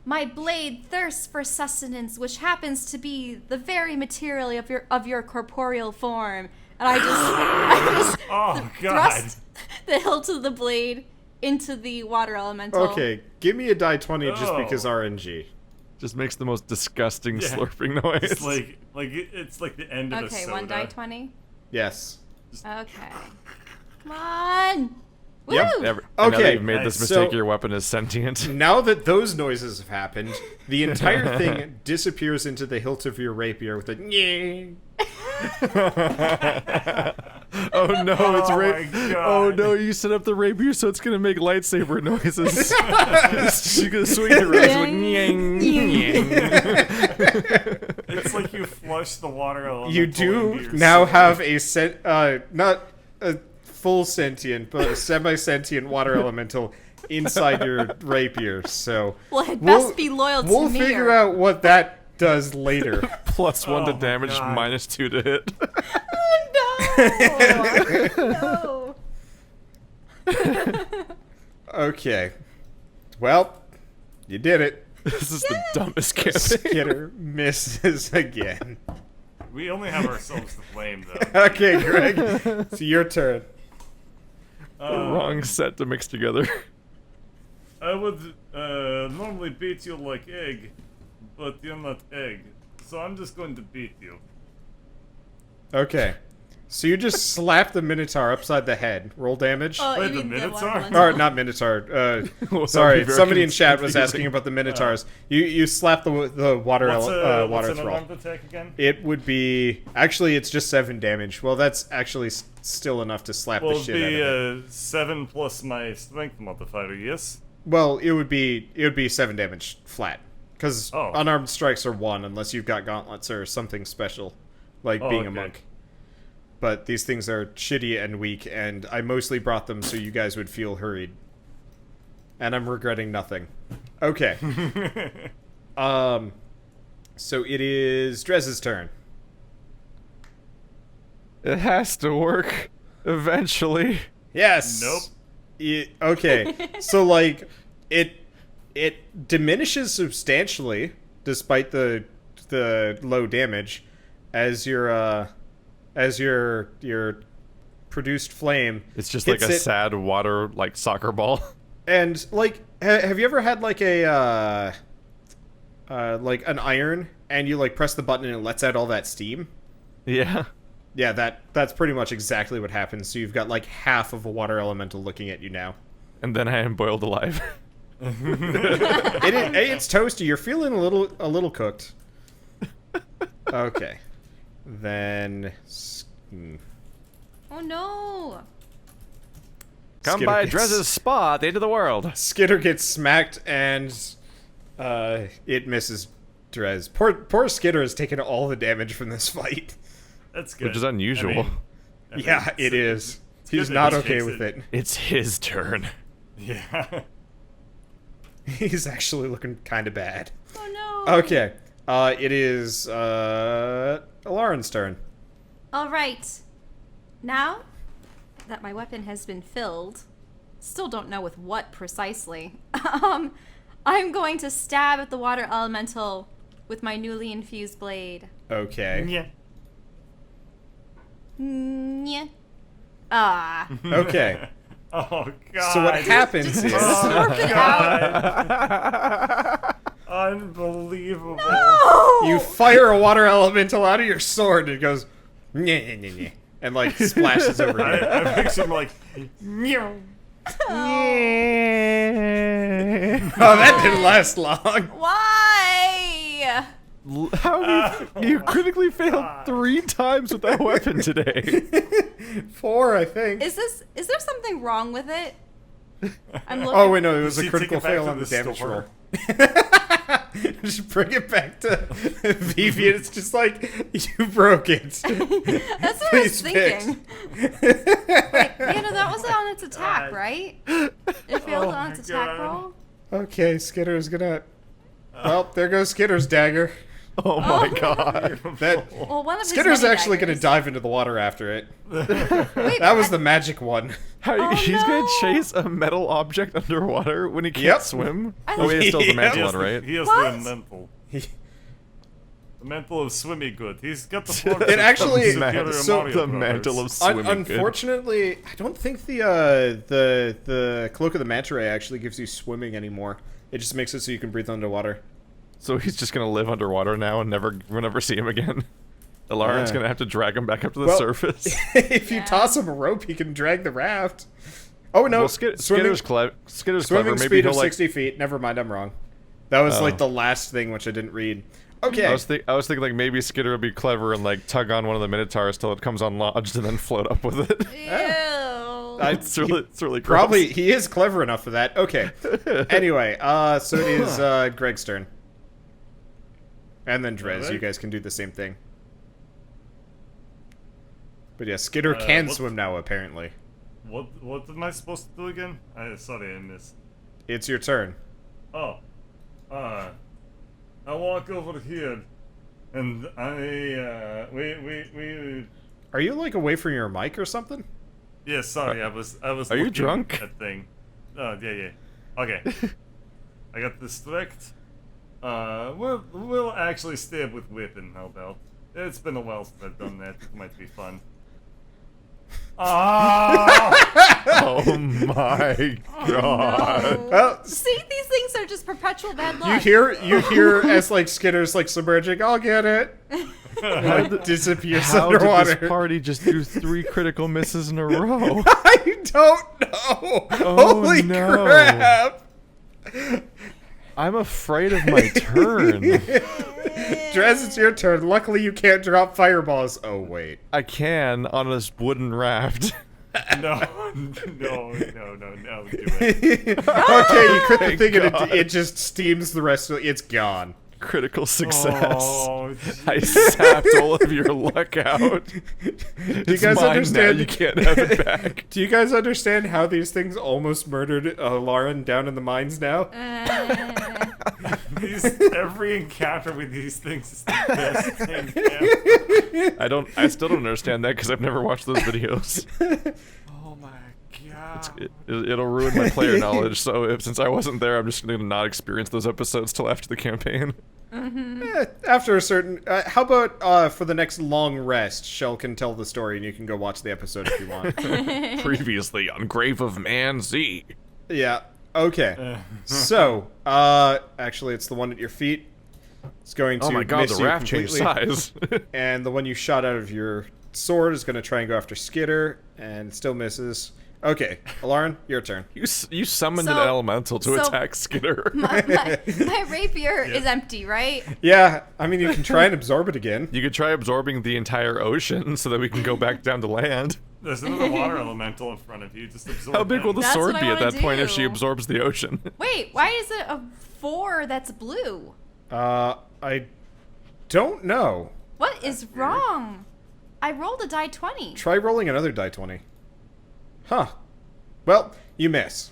My blade thirsts for sustenance, which happens to be the very material of your corporeal form. And I just Oh, God. thrust the hilt of the blade into the water elemental. Okay, give me a die 20 just Oh. because RNG. Just makes the most disgusting Yeah. slurping noise. It's it's like the end of a Okay, soda. 1 die 20. Yes. Okay. Come on. Woo! Yep, Now that Okay, you've made this nice. mistake, So- your weapon is sentient. Now that those noises have happened, the entire thing disappears into the hilt of your rapier with a nyeh. Oh no, it's Oh rape. my God. Oh no, you set up the rapier so it's gonna make lightsaber noises. She's gonna swing it around. It's like, nyang, nyang. It's like you flush the water elemental You into do your now sword. have a not a full sentient, but a semi-sentient water elemental inside your rapier. So Well, it best be loyal to we'll me. figure out what that does later. +1 to Oh my damage, God. -2 to hit. Oh no! Okay. Well, you did it. This is the dumbest campaign. Skitter misses again. We only have ourselves to blame, though. Okay, Greg, it's your turn. Wrong set to mix together. I would normally beat you like egg, but you're not egg, so I'm just going to beat you. Okay. So you just slap the Minotaur upside the head. Roll damage. Oh, Wait, you the mean Minotaur? water Or elemental. not Minotaur. Well, that'd Sorry, be very somebody in chat was confusing. asking about the Minotaurs. You slap the water What's water an thrall. unarmed attack again? It would be actually it's just 7 damage. Well, that's actually still enough to slap Well, the it'd shit out of it. be 7 plus my strength modifier, yes? Well, it would be 7 damage flat because Oh. unarmed strikes are 1 unless you've got gauntlets or something special, like Oh, being a okay. monk. but these things are shitty and weak, and I mostly brought them so you guys would feel hurried. And I'm regretting nothing. Okay. So it is Drez's turn. It has to work eventually. Yes. Nope. Okay. So like it diminishes substantially despite the low damage as your produced flame. It's just like hits a it. sad water like soccer ball. And like have you ever had like a like an iron and you like press the button and it lets out all that steam? Yeah. Yeah, that's pretty much exactly what happens. So you've got like half of a water elemental looking at you now. And then I am boiled alive. It's toasty. You're feeling a little cooked. Okay. Then Oh no! Come Skitter by gets- Drez's spa at the end of the world. Skitter gets smacked and it misses Drez. Poor Skitter has taken all the damage from this fight. That's good. Which is unusual. I mean, Yeah, it is. good He's that not he okay takes with it. It's his turn. Yeah. He's actually looking kind of bad. Oh no! Okay. It is Elaryn's turn. All right. Now that my weapon has been filled, still don't know with what precisely. I'm going to stab at the water elemental with my newly infused blade. Okay. Yeah. Nyeh. Ah. Okay. Oh god. So what happens is Slurp it out. Unbelievable. you fire a water elemental out of your sword and it goes and like splashes over I here. picture him like, meow. Oh, that didn't last long. Why? How you critically failed 3 times with that weapon today. 4, I think. Is there something wrong with it? I'm looking. Oh wait, no, it was Did a you critical take it back fail to on the the damage store? roll. Just bring it back to Vivi, and it's just like you broke it. That's what I Please was fix. thinking. Yeah, no, that wasn't on its attack, God. right? It failed Oh on my its attack God. roll. Okay, Skitter's gonna. Well, there goes Skitter's dagger. Oh my god. That Well, one of his Skitter's many actually gonna daggers. dive into the water after it. Wait, That was the magic one. How, Oh, he's gonna no. chase a metal object underwater when he can't Yep. swim? I Oh wait, it's still the Yep. mantle He has one, right? He has What? the mental. He- The mantle of swimming good. He's got the form. It actually- so the mantle of swimming good. Unfortunately, I don't think the cloak of the manta ray actually gives you swimming anymore. It just makes it so you can breathe underwater. So he's just gonna live underwater now and we'll never see him again. Elaryn's Yeah. gonna have to drag him back up to the Well- surface. If you Yeah. toss him a rope, he can drag the raft. Oh no, Well, swimming, Skitter's clever. Maybe swimming speed he'll of like. 60 feet. Never mind, I'm wrong. That was Oh. like the last thing which I didn't read. Okay. I was thinking like maybe Skitter would be clever and like tug on one of the minotaurs till it comes unlodged and then float up with it. Ew. It's really gross. Probably he is clever enough for that. Okay. Anyway, so it is Greg's turn. And then Drez, Alright. you guys can do the same thing. But yeah, Skitter can what- swim now, apparently. What am I supposed to do again? Sorry, I missed. It's your turn. Oh. I walk over here, and we. Are you like away from your mic or something? Yeah, sorry, I was. Are you looking drunk? At thing. Oh yeah. Okay. I got distracted. We'll actually stab with weapon. How about? It's been a while since I've done that. It might be fun. Ah! Oh my god. No. Well, See, these things are just perpetual bad luck. you hear as like Skitter's like submerging. I'll get it. Like, disappears How did underwater. this party just do 3 critical misses in a row? I don't know. Oh, Holy no. crap! I'm afraid of my turn. Drez, it's your turn. Luckily, you can't drop fireballs. Oh wait. I can on this wooden raft. No, do it. Okay, you crit the Thank thing and God. it just steams the rest of it. It's gone. Critical success. Oh, I sapped all of your luck out. Do you It's guys mine understand? Now. You can't have it back. Do you guys understand how these things almost murdered Lauren down in the mines now? Every encounter with these things is the best thing ever. I still don't understand that because I've never watched those videos. Oh my god. It'll ruin my player knowledge. So since I wasn't there, I'm just going to not experience those episodes till after the campaign. After a certain... how about for the next long rest, Shell can tell the story and you can go watch the episode if you want. Previously on Grave of Man Z. Yeah. Okay. So, actually, it's the one at your feet. It's going to Oh my god, miss the you raft changed completely. size. And the one you shot out of your sword is going to try and go after Skitter, and still misses. Okay, Elaryn, your turn. You summoned an So- elemental to so- attack Skitter. My rapier is empty, right? Yeah, I mean, you can try and absorb it again. You could try absorbing the entire ocean so that we can go back down to land. There's another water elemental in front of you. Just absorb How big will the That's sword what I be at wanna that point if do. she absorbs the ocean? Wait, why is it a 4 that's blue? I don't know. What is wrong? I rolled a die 20. Try rolling another die 20. Huh. Well, you miss.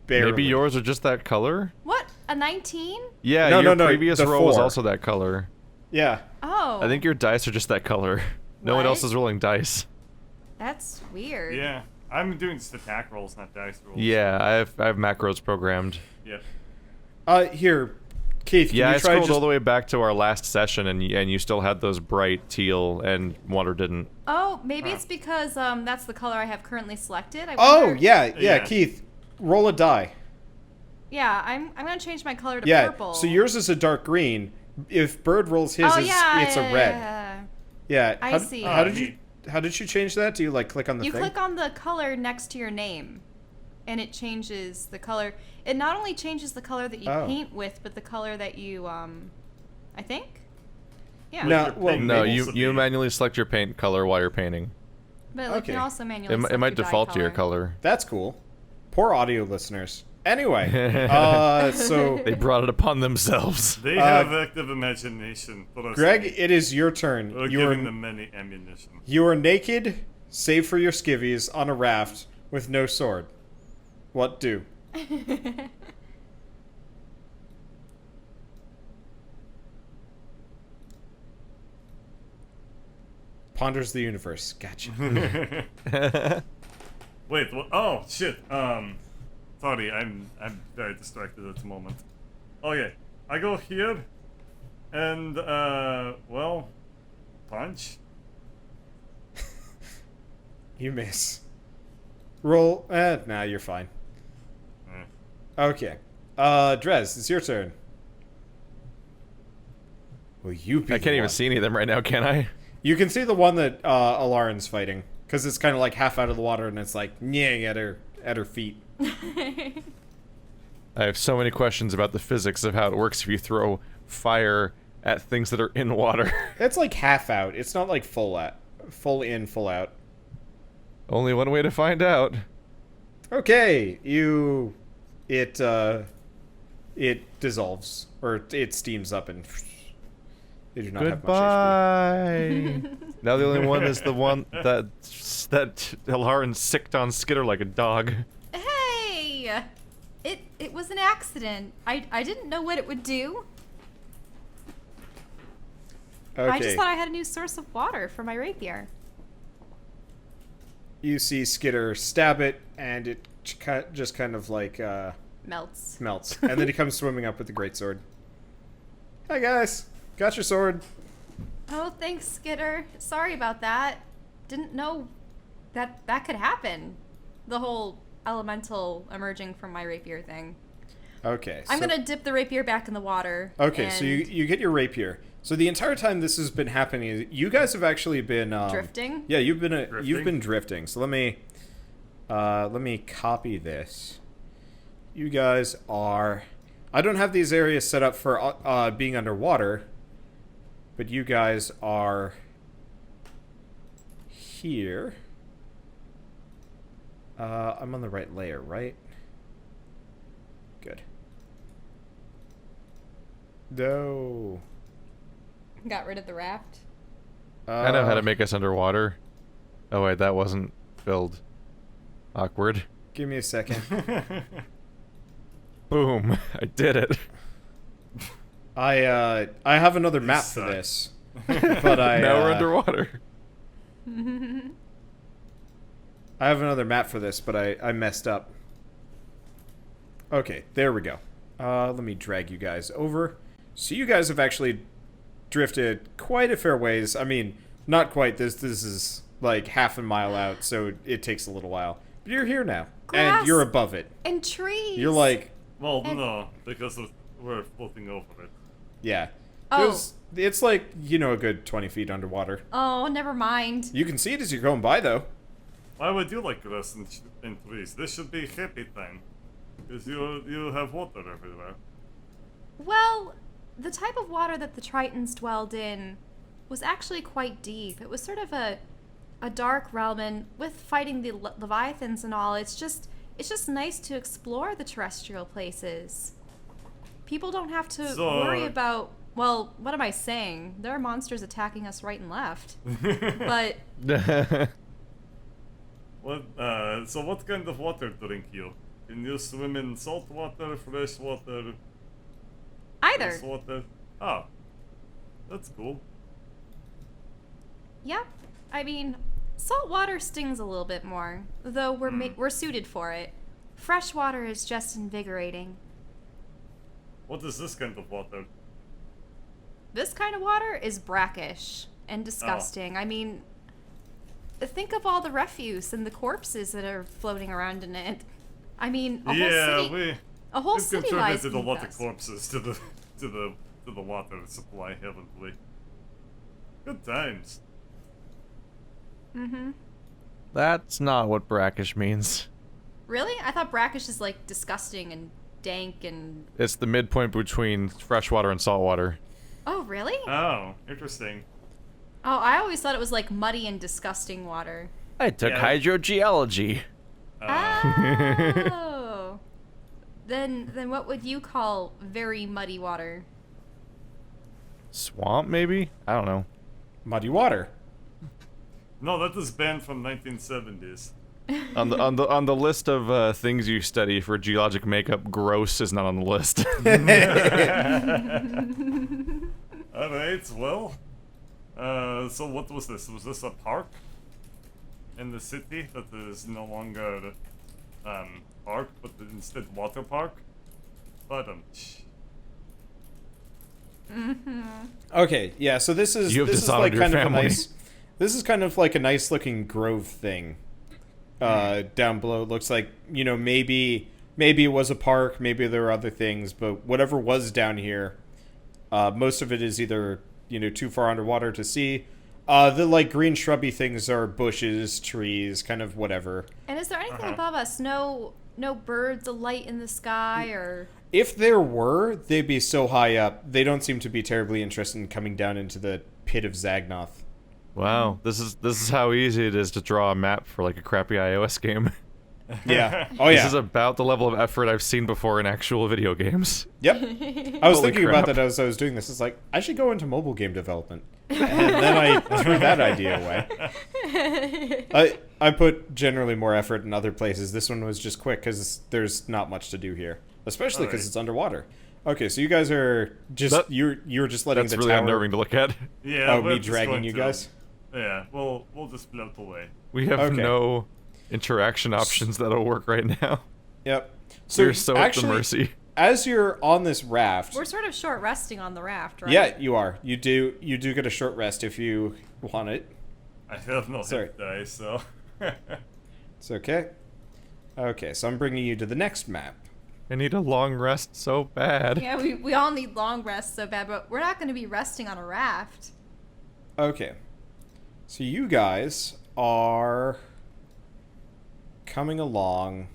Barely. Maybe yours are just that color? What? A 19? Yeah, No, your no, previous the roll was 4. also that color. Yeah. Oh. I think your dice are just that color. No one What? else is rolling dice. That's weird. Yeah. I'm doing just attack rolls, not dice rolls. Yeah, I have macros programmed. Yep. Here, Keith, can Yeah, you I try scrolled just... all the way back to our last session, and you still had those bright teal, and Water didn't. Oh, maybe it's because that's the color I have currently selected. I Oh, wonder- yeah, Keith, roll a die. Yeah, I'm gonna change my color to Yeah, purple. so yours is a dark green. If Bird rolls his, Oh it's a red. Yeah. I see. How did you change that? Do you like click on the You thing? click on the color next to your name, and it changes the color. It not only changes the color that you Oh. paint with, but the color that you, I think? Yeah. No, Your well, pink No, labels you would you be- manually select your paint color while you're painting. But like, you Okay. can also manually It select might your dye default to your color. That's cool. Poor audio listeners. Anyway, so They brought it upon themselves. They have active imagination. Greg, it is your turn. We're You giving are them many ammunition. you are naked, save for your skivvies, on a raft with no sword. What do? Ponders the universe. Gotcha. Wait, oh shit. Sorry, I'm very distracted at the moment. Okay, I go here, and well, punch. You miss. Roll. Nah, you're fine. Okay. Drez, it's your turn. Will you be I can't even see any of them right now, can I? You can see the one that Elaryn's fighting, because it's kind of like half out of the water, and it's like nyang at her feet. I have so many questions about the physics of how it works if you throw fire at things that are in water. It's like half out. It's not like full out, full in, full out. Only one way to find out. Okay, it dissolves or it steams up and they do not have much HP. Goodbye. Now the only one is the one that Elaryn sicked on Skitter like a dog. Hey! It was an accident. I didn't know what it would do. Okay. I just thought I had a new source of water for my rapier. You see Skitter stab it, and it just kind of like Melts. melts, and then he comes swimming up with the greatsword. Hi guys, got your sword. Oh, thanks, Skitter. Sorry about that. Didn't know that could happen. The whole elemental emerging from my rapier thing. Okay. I'm so- gonna dip the rapier back in the water. Okay, so and you get your rapier. So the entire time this has been happening, you guys have actually been drifting. Yeah, you've been Drifting? drifting. So let me copy this. You guys are. I don't have these areas set up for being underwater, but you guys are here. I'm on the right layer, right? Good. No. Got rid of the raft. I know how to make us underwater. Oh wait, that wasn't filled. Awkward. Give me a second. Boom. I did it. I have another map for suck. this, but Now we're underwater. I have another map for this, but I messed up. Okay, there we go. Let me drag you guys over. So you guys have actually drifted quite a fair ways. I mean, not quite. This is like half a mile out, so it takes a little while. But you're here now, Grass. and you're above it. And trees. You're like, Well, And- no, because we're floating over it. yeah. Oh. It's like, you know, a good 20 feet underwater. Oh, never mind. You can see it as you're going by, though. Why would you like grass and trees? This should be happy time. Because you have water everywhere. Well, the type of water that the Tritons dwelled in was actually quite deep. It was sort of a dark realm, and with fighting the Leviathans and all, it's just nice to explore the terrestrial places. People don't have to So- worry about, well, what am I saying? There are monsters attacking us right and left. But So what kind of water drink you? Can you swim in salt water, fresh water, either. ice water? Oh, that's cool. Yep. I mean, salt water stings a little bit more, though we're suited for it. Fresh water is just invigorating. What is this kind of water? This kind of water is brackish and disgusting. I mean, think of all the refuse and the corpses that are floating around in it. I mean, a whole city, a whole we've city lies contributed a lot beneath of us. corpses to the water supply, haven't we? Good times. Mm-hmm. That's not what brackish means. Really? I thought brackish is like disgusting and dank and. It's the midpoint between freshwater and saltwater. Oh, really? Oh, interesting. Oh, I always thought it was like muddy and disgusting water. I took Yeah. hydrogeology. Oh. Then what would you call very muddy water? Swamp, maybe? I don't know. Muddy water. No, that is banned from 1970s. On the list of things you study for geologic makeup, gross is not on the list. Alright, well. So what was this? Was this a park? In the city that is no longer, park, but instead water park? Okay, yeah, so this is You have this is dishonored like your kind of a family. nice this is kind of like a nice looking grove thing. Down below it looks like, you know, maybe it was a park, maybe there were other things, but whatever was down here, most of it is either, you know, too far underwater to see. The like green shrubby things are bushes, trees, kind of whatever. And is there anything above us? No birds alight in the sky or. If there were, they'd be so high up. They don't seem to be terribly interested in coming down into the pit of Zagnoth. Wow, this is how easy it is to draw a map for like a crappy iOS game. Yeah. Oh This yeah. is about the level of effort I've seen before in actual video games. Yep. I was Holy thinking about crap. that as I was doing this. It's like, I should go into mobile game development. And then I threw that idea away. I put generally more effort in other places. This one was just quick because there's not much to do here. Especially because Alright. it's underwater. Okay, so you guys are just, That- you're just letting That's the really tower... unnerving to look at. Yeah, Oh, we're me just dragging going you to- guys? Yeah, we'll just float away. We have Okay. no interaction options that'll work right now. Yep. So We're so actually, at the mercy. as you're on this raft... We're sort of short resting on the raft, right? Yeah, you are. You do get a short rest if you want it. I have no Sorry. hit die, so... It's okay. Okay, so I'm bringing you to the next map. I need a long rest so bad. Yeah, we all need long rests so bad, but we're not going to be resting on a raft. Okay. So you guys are coming along.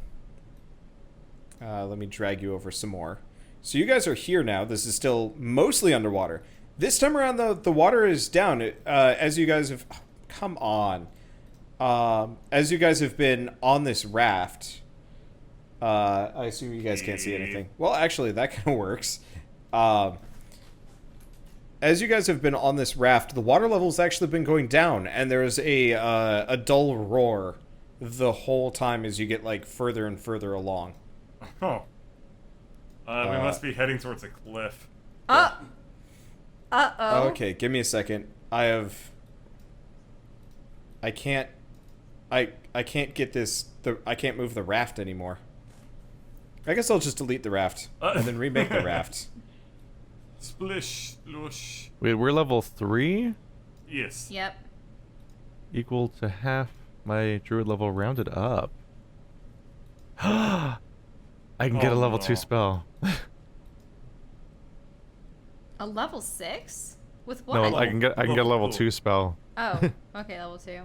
Let me drag you over some more. So you guys are here now. This is still mostly underwater. This time around, the water is down. As you guys have... oh, come on. As you guys have been on this raft... I assume you guys can't see anything. Well, actually, that kind of works. as you guys have been on this raft, the water level's actually been going down, and there's a dull roar the whole time as you get like further and further along. Oh. We must be heading towards a cliff. Uh-oh. Okay, give me a second. I can't get this. I can't move the raft anymore. I guess I'll just delete the raft and then remake the raft. Splish, splush. Wait, we're level 3? Yes. Yep. Equal to half my druid level rounded up. I can get a level 2 spell. A level 6? With what? No, I can get a level 2 spell. Oh, okay, level 2.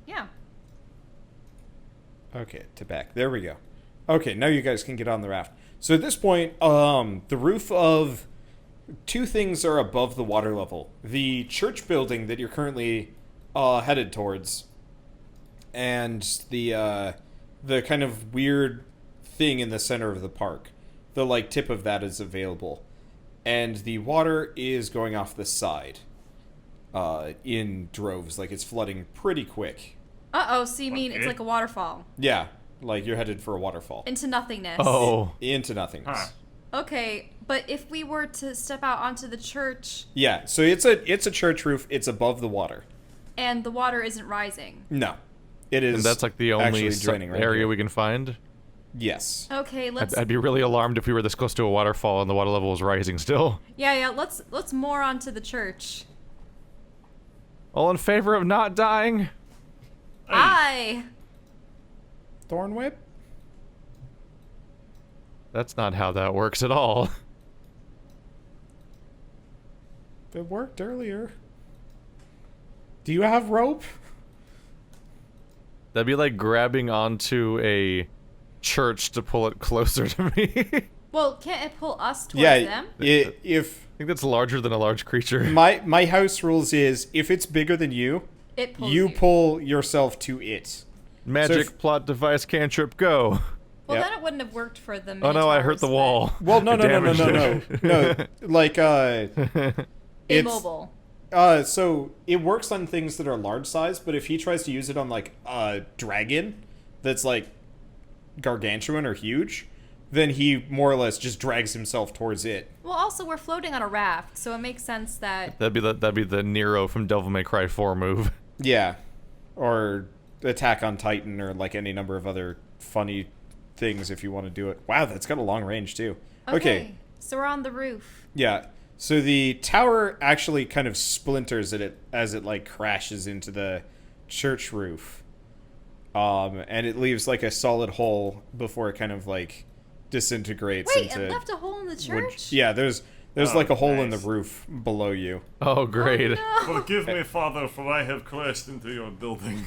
Yeah. Okay, to back. There we go. Okay, now you guys can get on the raft. So at this point, the roof of 2 things are above the water level. The church building that you're currently headed towards, and the kind of weird thing in the center of the park. The like tip of that is available. And the water is going off the side in droves. Like, it's flooding pretty quick. Uh-oh, so you mean it's Okay. like a waterfall? Yeah, like you're headed for a waterfall. Into nothingness. Oh. Into nothingness. Huh. Okay, but if we were to step out onto the church Yeah, so it's a church roof. It's above the water. and the water isn't rising. No. It is And that's like the only actually draining right area here. we can find? Yes. Okay, let's I'd be really alarmed if we were this close to a waterfall and the water level was rising still. Yeah, let's moor onto the church. All in favor of not dying? Aye. Thorn whip? That's not how that works at all. It worked earlier. Do you have rope? That'd be like grabbing onto a church to pull it closer to me. Well, can't it pull us towards Yeah, them? if I think that's larger than a large creature. my house rules is if it's bigger than you, It pulls you pull yourself to it. Magic if- plot device cantrip go. Well, Yep. then it wouldn't have worked for the Oh no, I hurt Minotaurs, the but wall. Well, no, It no, no, no, damaged no, no, it. no. Like, it's Immobile. so it works on things that are large size, but if he tries to use it on like a dragon that's like gargantuan or huge, then he more or less just drags himself towards it. Well, also we're floating on a raft, so it makes sense that That'd be the Nero from Devil May Cry 4 move. Yeah, or Attack on Titan, or like any number of other funny things if you want to do it. Wow, that's got a long range too. Okay. So we're on the roof. Yeah. So the tower actually kind of splinters as it like crashes into the church roof. And it leaves like a solid hole before it kind of like disintegrates Wait, into it left a hole in the wood. church? Yeah, there's Oh, like a hole in the nice. roof below you. Oh great. Oh, no. Forgive me, Father, for I have crashed into your building.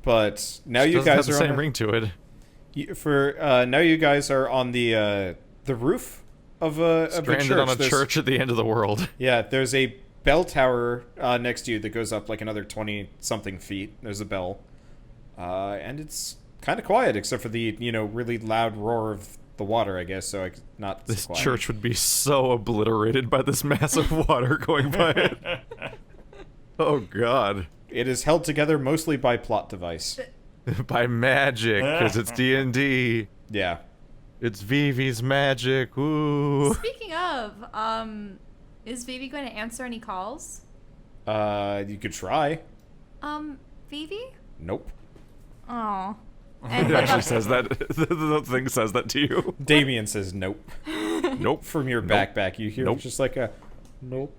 But now you Doesn't have guys the are same on ring to it. now you guys are on the roof of a Stranded church. on a There's- church at the end of the world. Yeah, there's a bell tower next to you that goes up like another 20-something feet. There's a bell. And it's kind of quiet, except for the, really loud roar of the water, I guess, so not so This quiet. church would be so obliterated by this massive water going by it. Oh god. It is held together mostly by plot device. By magic, because it's D&D. Yeah. It's Vivi's magic. Ooh. Speaking of, is Vivi going to answer any calls? You could try. Vivi? Nope. Oh. It And what actually about, says that. The thing says that to you. Damien says nope. Nope. From your Nope. backpack, you hear Nope. just like a nope.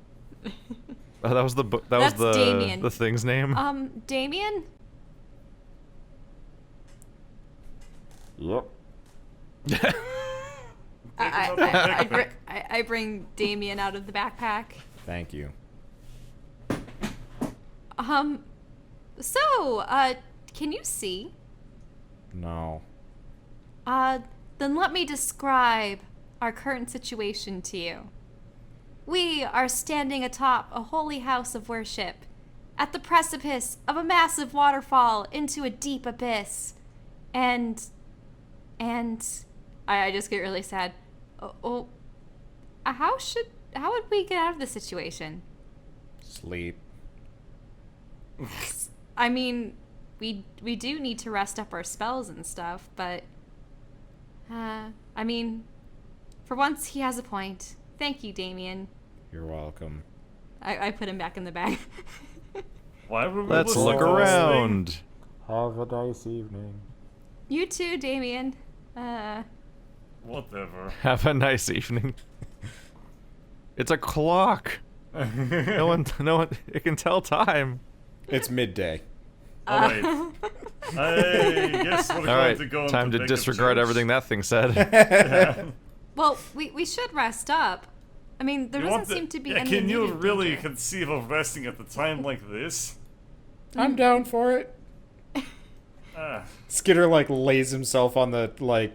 Oh, that was That's Damien. the thing's name. Damien? Yep. I bring Damien out of the backpack. Thank you. So, can you see? No. Then let me describe our current situation to you. We are standing atop a holy house of worship, at the precipice of a massive waterfall into a deep abyss. And I just get really sad. how would we get out of this situation? Sleep. I mean, we do need to rest up our spells and stuff, but I mean, for once he has a point. Thank you, Damien. You're welcome. I put him back in the bag. Why would we Let's listen look to this around. Have a nice evening. You too, Damien. thing? Whatever. Have a nice evening. It's a clock. No one, it can tell time. It's midday. Alright. I guess we're All going right, to go time into to Big of disregard Church. everything that thing said. Well, we should rest up. I mean, there You doesn't want the- seem to be yeah, any can you immediate really danger. conceive of resting at the time like this? I'm down for it. Ah, Skitter like lays himself on the like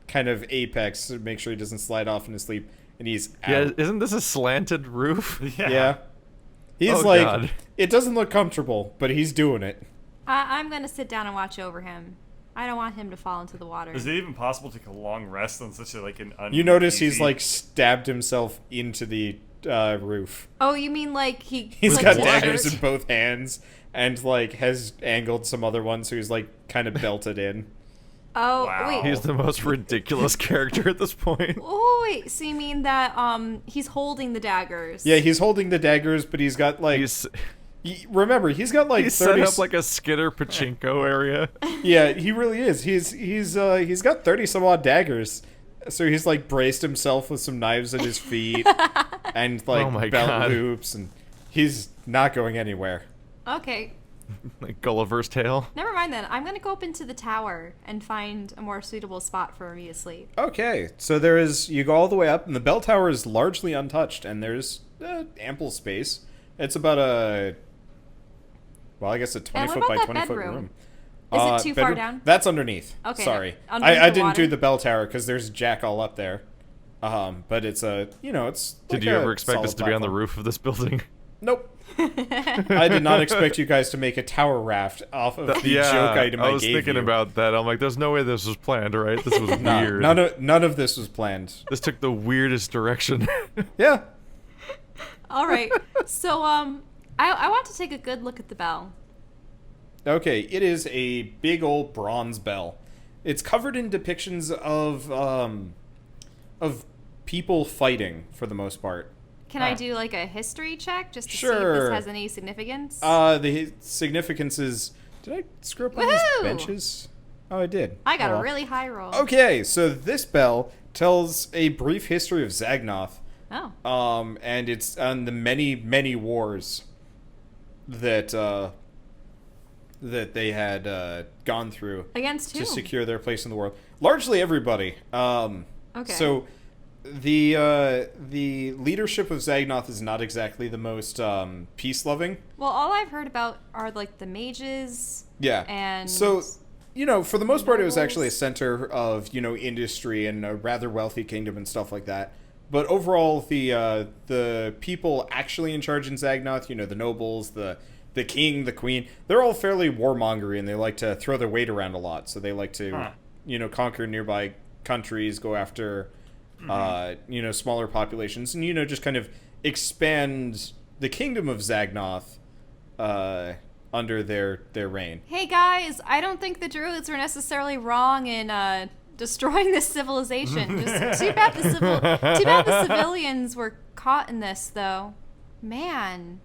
kind of apex to make sure he doesn't slide off into sleep, and he's out. Yeah, isn't this a slanted roof? Yeah. He's Oh, like, God. it doesn't look comfortable, but he's doing it. I'm gonna sit down and watch over him. I don't want him to fall into the water. Is it even possible to take a long rest on such a like an You notice he's uneasy- like stabbed himself into the roof. Oh, you mean like He's like, got his daggers shirt? in both hands and like has angled some other ones, so he's like kind of belted in. Oh, Wow. wait. He's the most ridiculous character at this point. Oh, wait. So you mean that he's holding the daggers? Yeah, he's holding the daggers, but he's got like remember, he's got like He's 30 set up like a Skitter pachinko area. Yeah, he really is. He's got 30 some odd daggers. So he's like braced himself with some knives at his feet and like Oh my belt God. loops, and he's not going anywhere. Okay. Like Gulliver's Tale. Never mind then. I'm gonna go up into the tower and find a more suitable spot for me to sleep. Okay, so you go all the way up, and the bell tower is largely untouched, and there's ample space. It's about I guess a 20 what foot about by that 20 foot bedroom? room. Is it too far down? That's underneath. Okay, Sorry, underneath I the didn't do water? the bell tower because there's Jack all up there. But it's it's. Did like you a ever expect solid us to be on the platform. roof of this building? Nope. I did not expect you guys to make a tower raft off of the joke item I was gave thinking you. about that. I'm like, there's no way this was planned, right? This was Nah, weird. none of this was planned. This took the weirdest direction. Yeah. All right. So I want to take a good look at the bell. Okay, it is a big old bronze bell. It's covered in depictions of people fighting for the most part. Can I do like a history check just to see if Sure. this has any significance? The significance is. Did I screw up on these Woohoo! benches? Oh, I did. I got Oh, a well. really high roll. Okay, so this bell tells a brief history of Zagnoth. Oh. And it's on the many wars that that they had gone through Against who? to secure their place in the world. Largely everybody. Okay. So the leadership of Zagnoth is not exactly the most peace loving. Well, all I've heard about are like the mages. Yeah. And so, for the most part, it was actually a nobles. center of, industry and a rather wealthy kingdom and stuff like that. But overall, the people actually in charge in Zagnoth, the nobles, the king, the queen, they're all fairly warmongery, and they like to throw their weight around a lot. So they like to, conquer nearby countries, go after, smaller populations, and, just kind of expand the kingdom of Zagnoth under their reign. Hey guys, I don't think the druids were necessarily wrong in destroying this civilization. Just too bad the civilians were caught in this, though. Man.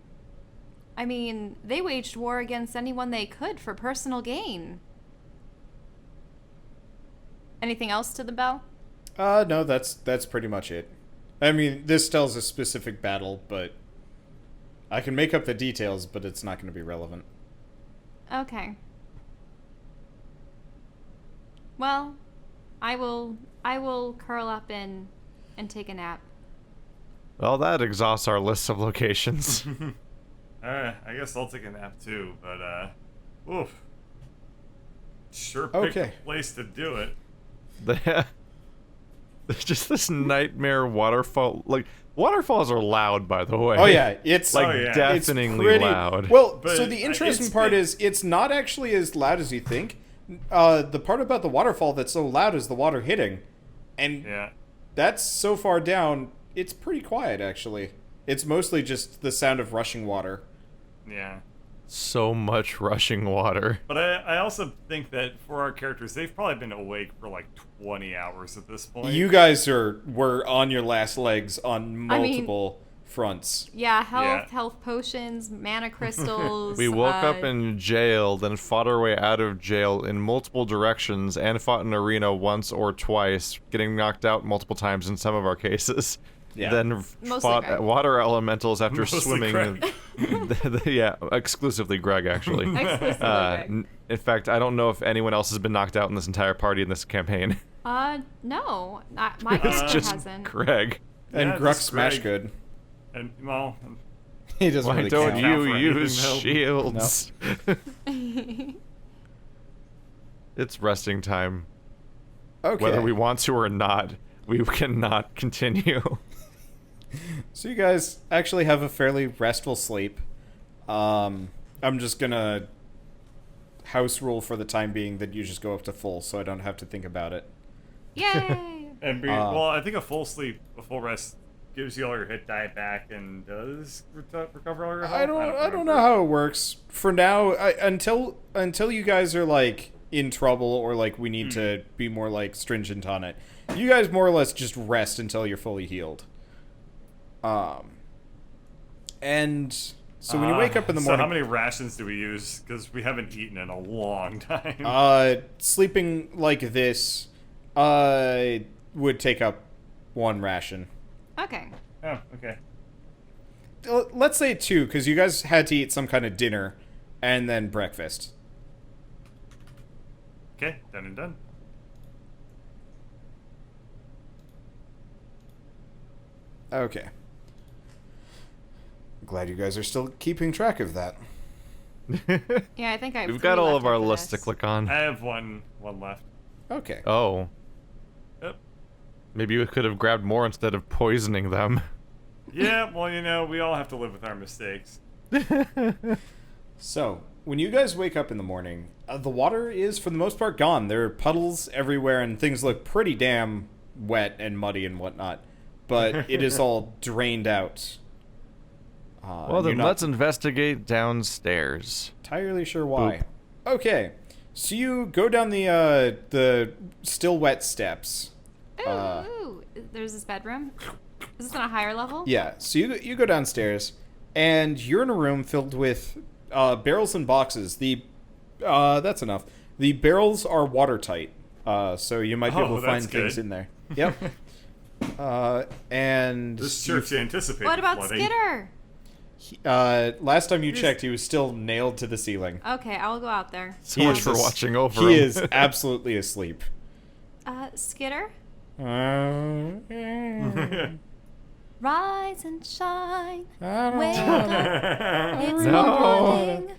I mean, they waged war against anyone they could for personal gain. Anything else to the bell? No, that's pretty much it. I mean, this tells a specific battle, but I can make up the details, but it's not going to be relevant. Okay. Well, I will curl up and take a nap. Well, that exhausts our list of locations. Alright, I guess I'll take a nap too, but oof. Sure picked Okay. a place to do it. There's just this nightmare waterfall. Like, waterfalls are loud, by the way. Oh yeah, it's Like, Oh, yeah. it's deafeningly pretty loud. Well, But so the interesting it's- part is it's not actually as loud as you think. The part about the waterfall that's so loud is the water hitting, and Yeah. that's so far down. it's pretty quiet, actually. It's mostly just the sound of rushing water. Yeah. So much rushing water. But I also think that for our characters, they've probably been awake for like 20 hours at this point. You guys were on your last legs on multiple fronts. Yeah, Yeah. health potions, mana crystals. We woke up in jail, then fought our way out of jail in multiple directions, and fought an arena once or twice, getting knocked out multiple times in some of our cases. Yeah. Then Mostly fought Greg. water elementals after Mostly swimming. Greg. Yeah, exclusively Greg, actually. Exclusively Greg. In fact, I don't know if anyone else has been knocked out in this entire party in this campaign. No, not my It's character just hasn't. Greg. And Yeah, Gruck just smash Greg. good. And, well, He doesn't Why really don't count. you for use anything, shields? It's resting time. Okay. Whether we want to or not, we cannot continue. So you guys actually have a fairly restful sleep. I'm just gonna house rule for the time being that you just go up to full, so I don't have to think about it. Yay! well, I think a full sleep, a full rest, gives you all your hit die back and does recover all your health. I don't remember. know how it works. For now, until you guys are like in trouble or like we need to be more like stringent on it, you guys more or less just rest until you're fully healed. And so when you wake up in the morning, So how many rations do we use? Because we haven't eaten in a long time. sleeping like this, would take up one ration. Okay. Oh, okay. Let's say two, because you guys had to eat some kind of dinner and then breakfast. Okay, done and done. Okay. Glad you guys are still keeping track of that. Yeah, I think I. We've got all of our lists to click on. I have one left. Okay. Oh. Yep. Maybe we could have grabbed more instead of poisoning them. Yeah, well, you know, we all have to live with our mistakes. So, when you guys wake up in the morning, the water is, for the most part, gone. There are puddles everywhere, and things look pretty damn wet and muddy and whatnot. But it is all drained out. Well, then let's investigate downstairs. Entirely sure why. Okay, so you go down the still wet steps. Ooh, there's this bedroom. Is this on a higher level? Yeah, so you go downstairs, and you're in a room filled with barrels and boxes. That's enough. The barrels are watertight, so you might be able to find that's things good. in there. Yep. And This church anticipated What about flooding. Skitter? last time you checked, he was still nailed to the ceiling. Okay, I'll go out there. So He much is for as- watching over him. He is absolutely asleep. Skitter, rise and shine. Wake up, it's No. morning.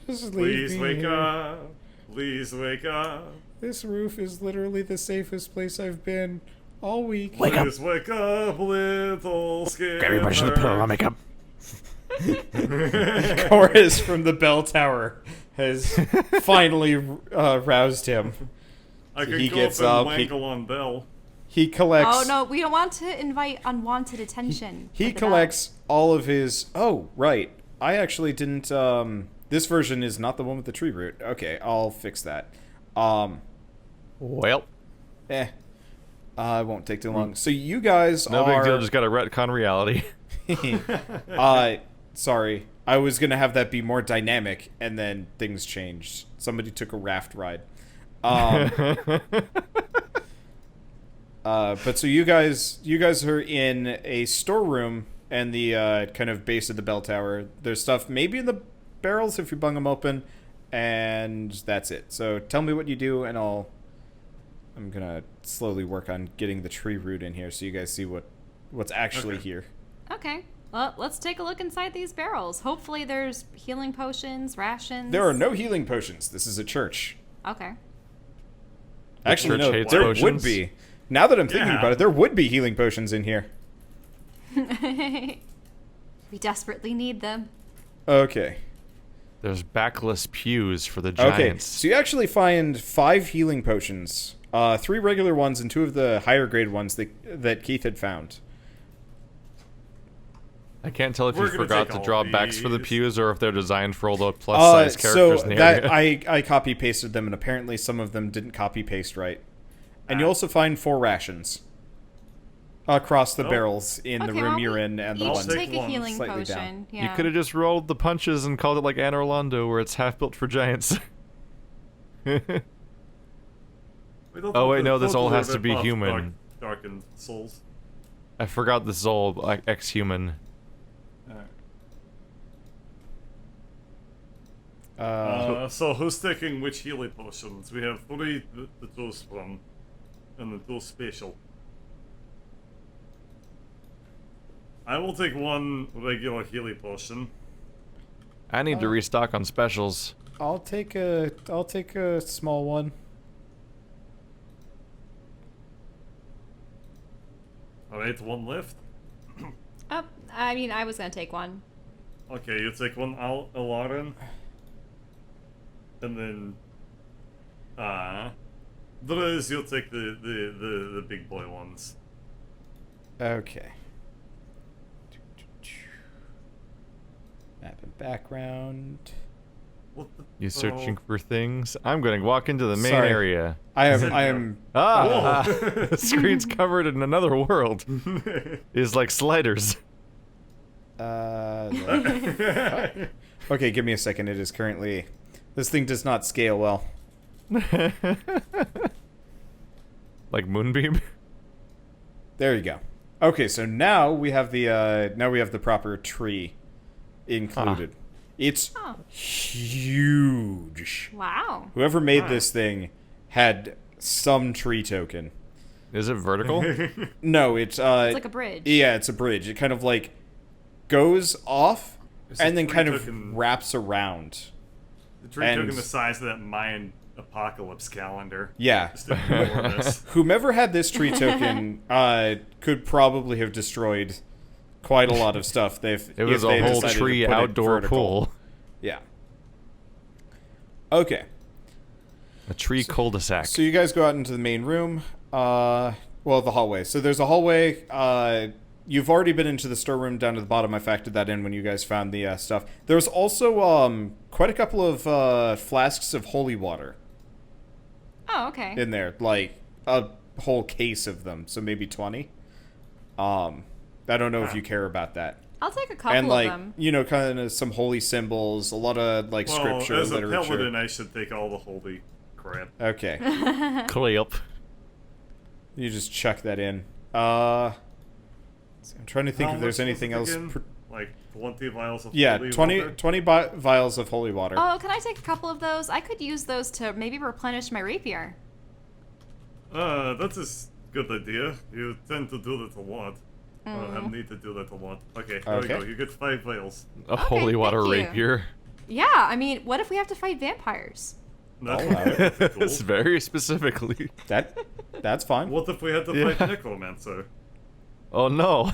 Just leave Please me wake here. up. Please wake up. This roof is literally the safest place I've been all week. Please wake up, little Skipper. make up. Chorus from the bell tower has finally roused him. I can He go gets up up, and he- wankle on Bell. He collects. Oh no, we don't want to invite unwanted attention. He with the collects all of his. Oh right, I actually didn't. This version is not the one with the tree root. Okay, I'll fix that. Well, It won't take too long. So you guys no are. big deal. Just gotta retcon reality. Sorry. I was gonna have that be more dynamic, and then things changed. Somebody took a raft ride. But so you guys are in a storeroom and the kind of base of the bell tower. There's stuff maybe in the barrels if you bung them open, and that's it. So tell me what you do, and I'm gonna slowly work on getting the tree root in here so you guys see what's actually Okay. here. Okay. Well, let's take a look inside these barrels. Hopefully there's healing potions, rations. There are no healing potions. This is a church. Okay. Actually, church no, hates there potions? would be. Now that I'm thinking Yeah. about it, there would be healing potions in here. We desperately need them. Okay. There's backless pews for the Okay, giants. so you actually find 5 healing potions. 3 regular ones and 2 of the higher grade ones that Keith had found. I can't tell if We're you gonna forgot take to all draw backs for the these. pews or if they're designed for all the plus-size characters so in the that area. I copy pasted them, and apparently some of them didn't copy paste right. And you Ah. also find 4 rations across the Oh. barrels in the Okay, room well, you're we in, and the each I'll one take a one healing slightly potion. down. Yeah. You could have just rolled the punches and called it like Anne Orlando, where it's half built for giants. Oh, wait, no, this all has to be human. Darkened souls. I forgot this is all like ex-human. So who's taking which healing potions? We have 3 to choose from, and the 2 special. I will take 1 regular healing potion. I need to restock on specials. I'll take a small one. Alright, 1 left. Oh, I mean, I was gonna take one. Okay, you take 1 Elaryn. And then Driz, you'll take the big boy ones. Okay. Map and background. What the You searching for things? I'm going to walk into the main Sorry. area. I am. Ah! The screen's covered in another world. It's like sliders. Okay, give me a second. It is currently. This thing does not scale well. Like Moonbeam? There you go. Okay, so now we have the proper tree included. It's Oh. huge. Wow. Whoever made this thing had some tree token. Is it vertical? No, it's It's like a bridge. yeah, it's a bridge. It kind of like goes off It's and a then tree kind of token. wraps around. The tree And- took in the size of that Mayan apocalypse calendar. Yeah. Just ignore this. Whomever had this tree token could probably have destroyed quite a lot of stuff. It was a whole tree outdoor pool. Yeah. Okay. A tree cul-de-sac. So you guys go out into the main room. Well, the hallway. So there's a hallway. You've already been into the storeroom down to the bottom. I factored that in when you guys found the stuff. There's also quite a couple of flasks of holy water Oh, okay. in there, like a whole case of them. So maybe 20. I don't know if you care about that. I'll take a couple And like of them. you know, kind of some holy symbols, a lot of like Well, scripture, as a literature. paladin, I should take all the holy crap. Okay. Clip. You just chuck that in. I'm trying to think How if there's much was anything it else. again? Like 20 vials of Yeah, holy 20 water? vials of holy water. Oh, can I take a couple of those? I could use those to maybe replenish my rapier. That is good idea. You tend to do that a lot. I need to do that a lot. Okay, there we Okay. go. You get 5 vials. A holy water thank you. rapier. Yeah, I mean, what if we have to fight vampires? I'll allow it. It's very specifically. That's fine. What if we had to Yeah. fight Necromancer? Oh no.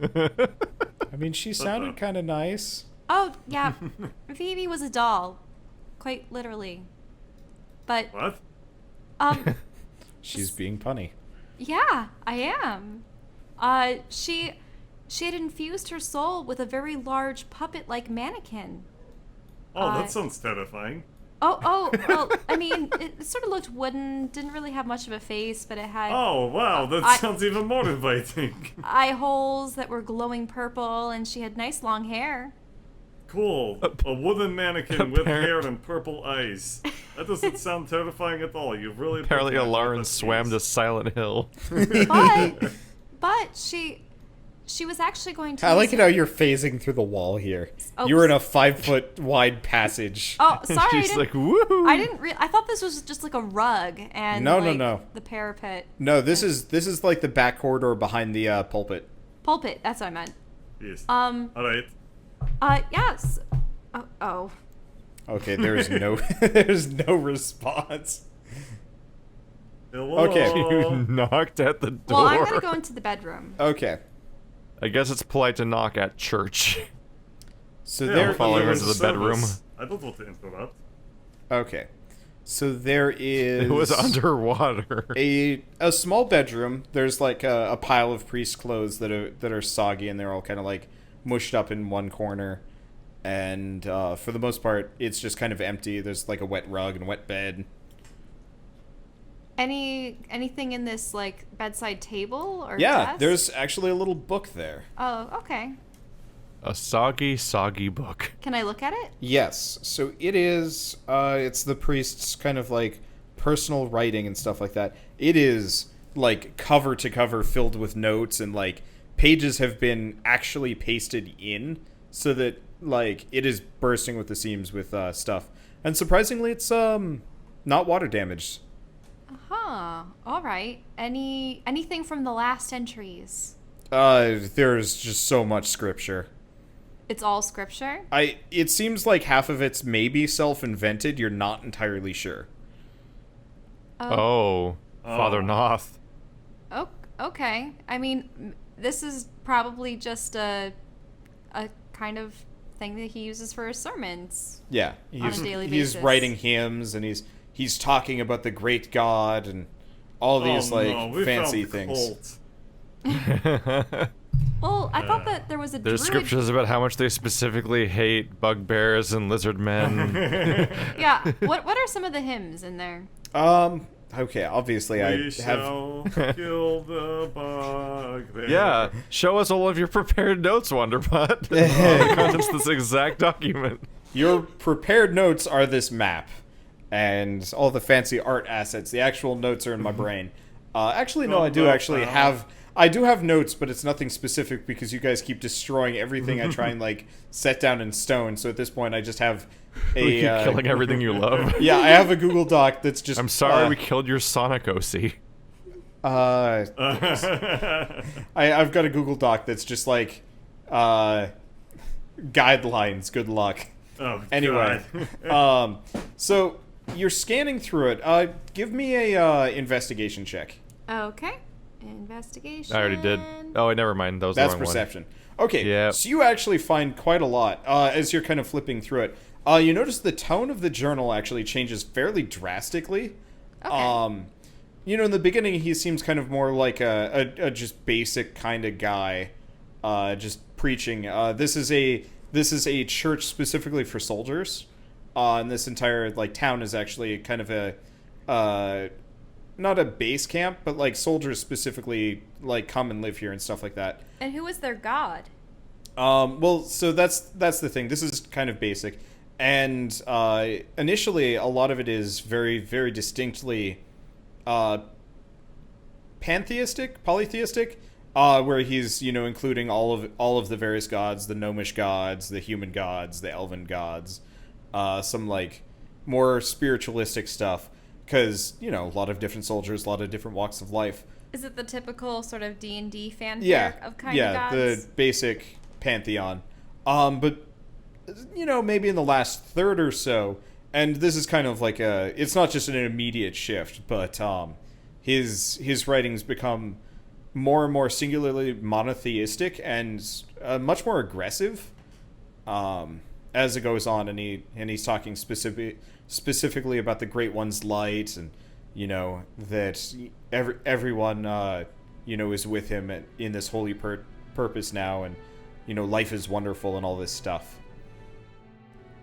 I mean, she sounded kind of nice. Oh, yeah. Phoebe was a doll. Quite literally. But, What? She's being punny. yeah, I am. She had infused her soul with a very large puppet-like mannequin. Oh, Uh, that sounds terrifying. Oh, well, I mean, it sort of looked wooden, didn't really have much of a face, but it had Oh, wow, that I- sounds even more inviting. eye holes that were glowing purple, and she had nice long hair. Cool. A wooden mannequin with Appar- hair and purple eyes. That doesn't sound terrifying at all. You've really put Apparently, my Elaryn at swam to ease. Silent Hill. But she was actually going to I like use it how you're phasing through the wall here. Oh, You were in a 5-foot wide passage. Oh, sorry, I She's didn't, like, woo! I didn't I thought this was just like a rug and No, like, no. the parapet. No, this is like the back corridor behind the pulpit. Pulpit, that's what I meant. Yes. Uh, Alright. yes. Oh. Okay, there's there's no response. Hello? Okay. You knocked at the door. Well, I'm gonna go into the bedroom. Okay, I guess it's polite to knock at church. so Yeah, there. following her there's to the bedroom. service. I don't want to interrupt. Okay, So there is... It was underwater. a small bedroom. There's like a pile of priest clothes that are soggy, and they're all kind of like mushed up in one corner. And for the most part, it's just kind of empty. There's like a wet rug and a wet bed. Anything in this like bedside table or Yeah, desk? there's actually a little book there. Oh, okay. A soggy book. Can I look at it? Yes, so it is. It's the priest's kind of like personal writing and stuff like that. It is like cover to cover filled with notes, and like pages have been actually pasted in so that like it is bursting with the seams with stuff. And surprisingly, it's not water damaged. Huh. All right. Anything from the last entries? There's just so much scripture. It's all scripture? It seems like half of it's maybe self-invented. You're not entirely sure. Oh. Father Noth. Oh, okay. I mean, this is probably just a kind of thing that he uses for his sermons. Yeah, on a daily he's basis. writing hymns, and he's talking about the great God and all these fancy things. Well, I thought that there was a There's druid. scriptures about how much they specifically hate bugbears and lizard men. Yeah. What are some of the hymns in there? Okay, obviously I We have... shall kill the bugbear. Yeah, show us all of your prepared notes, Wanderbot. The contents of this exact document. Your prepared notes are this map, and all the fancy art assets. The actual notes are in my brain. Actually, no, I do actually have... I do have notes, but it's nothing specific because you guys keep destroying everything I try and, like, set down in stone. So at this point, I just have a... We keep killing everything you love. Yeah, I have a Google Doc that's just... I'm sorry we killed your Sonic OC. I've got a Google Doc that's just, like, guidelines. Good luck. Oh, Anyway, God. so you're scanning through it. Give me a investigation check. Okay. Investigation. I already did. Oh, wait, never mind. That was That's the wrong perception. Okay, Yep. so you actually find quite a lot as you're kind of flipping through it. You notice the tone of the journal actually changes fairly drastically. Okay. You know, in the beginning, he seems kind of more like a just basic kind of guy, just preaching. This is a church specifically for soldiers, and this entire like town is actually kind of a not a base camp, but like soldiers specifically like come and live here and stuff like that. And who is their god? Well, so that's the thing. This is kind of basic, and initially a lot of it is very, very distinctly pantheistic, polytheistic, where he's including all of the various gods, the gnomish gods, the human gods, the elven gods, some like more spiritualistic stuff, because a lot of different soldiers, a lot of different walks of life. Is it the typical sort of D&D fanfare Yeah, of kind of gods? the basic pantheon. But maybe in the last third or so, and this is kind of like it's not just an immediate shift, but his writings become more and more singularly monotheistic and much more aggressive as it goes on, and he's talking specifically about the Great One's light, and that everyone is with him in this holy purpose now, and life is wonderful and all this stuff.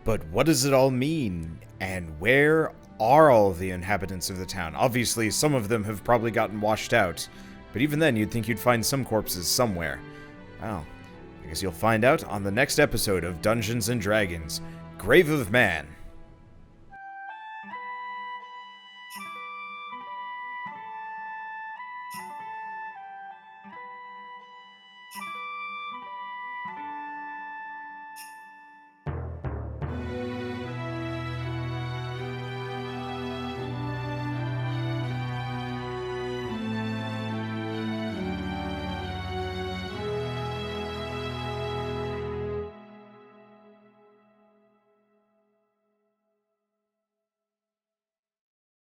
But what does it all mean, and where are all the inhabitants of the town? Obviously, some of them have probably gotten washed out, but even then, you'd think you'd find some corpses somewhere. Well, I guess you'll find out on the next episode of Dungeons & Dragons: Grave of Man.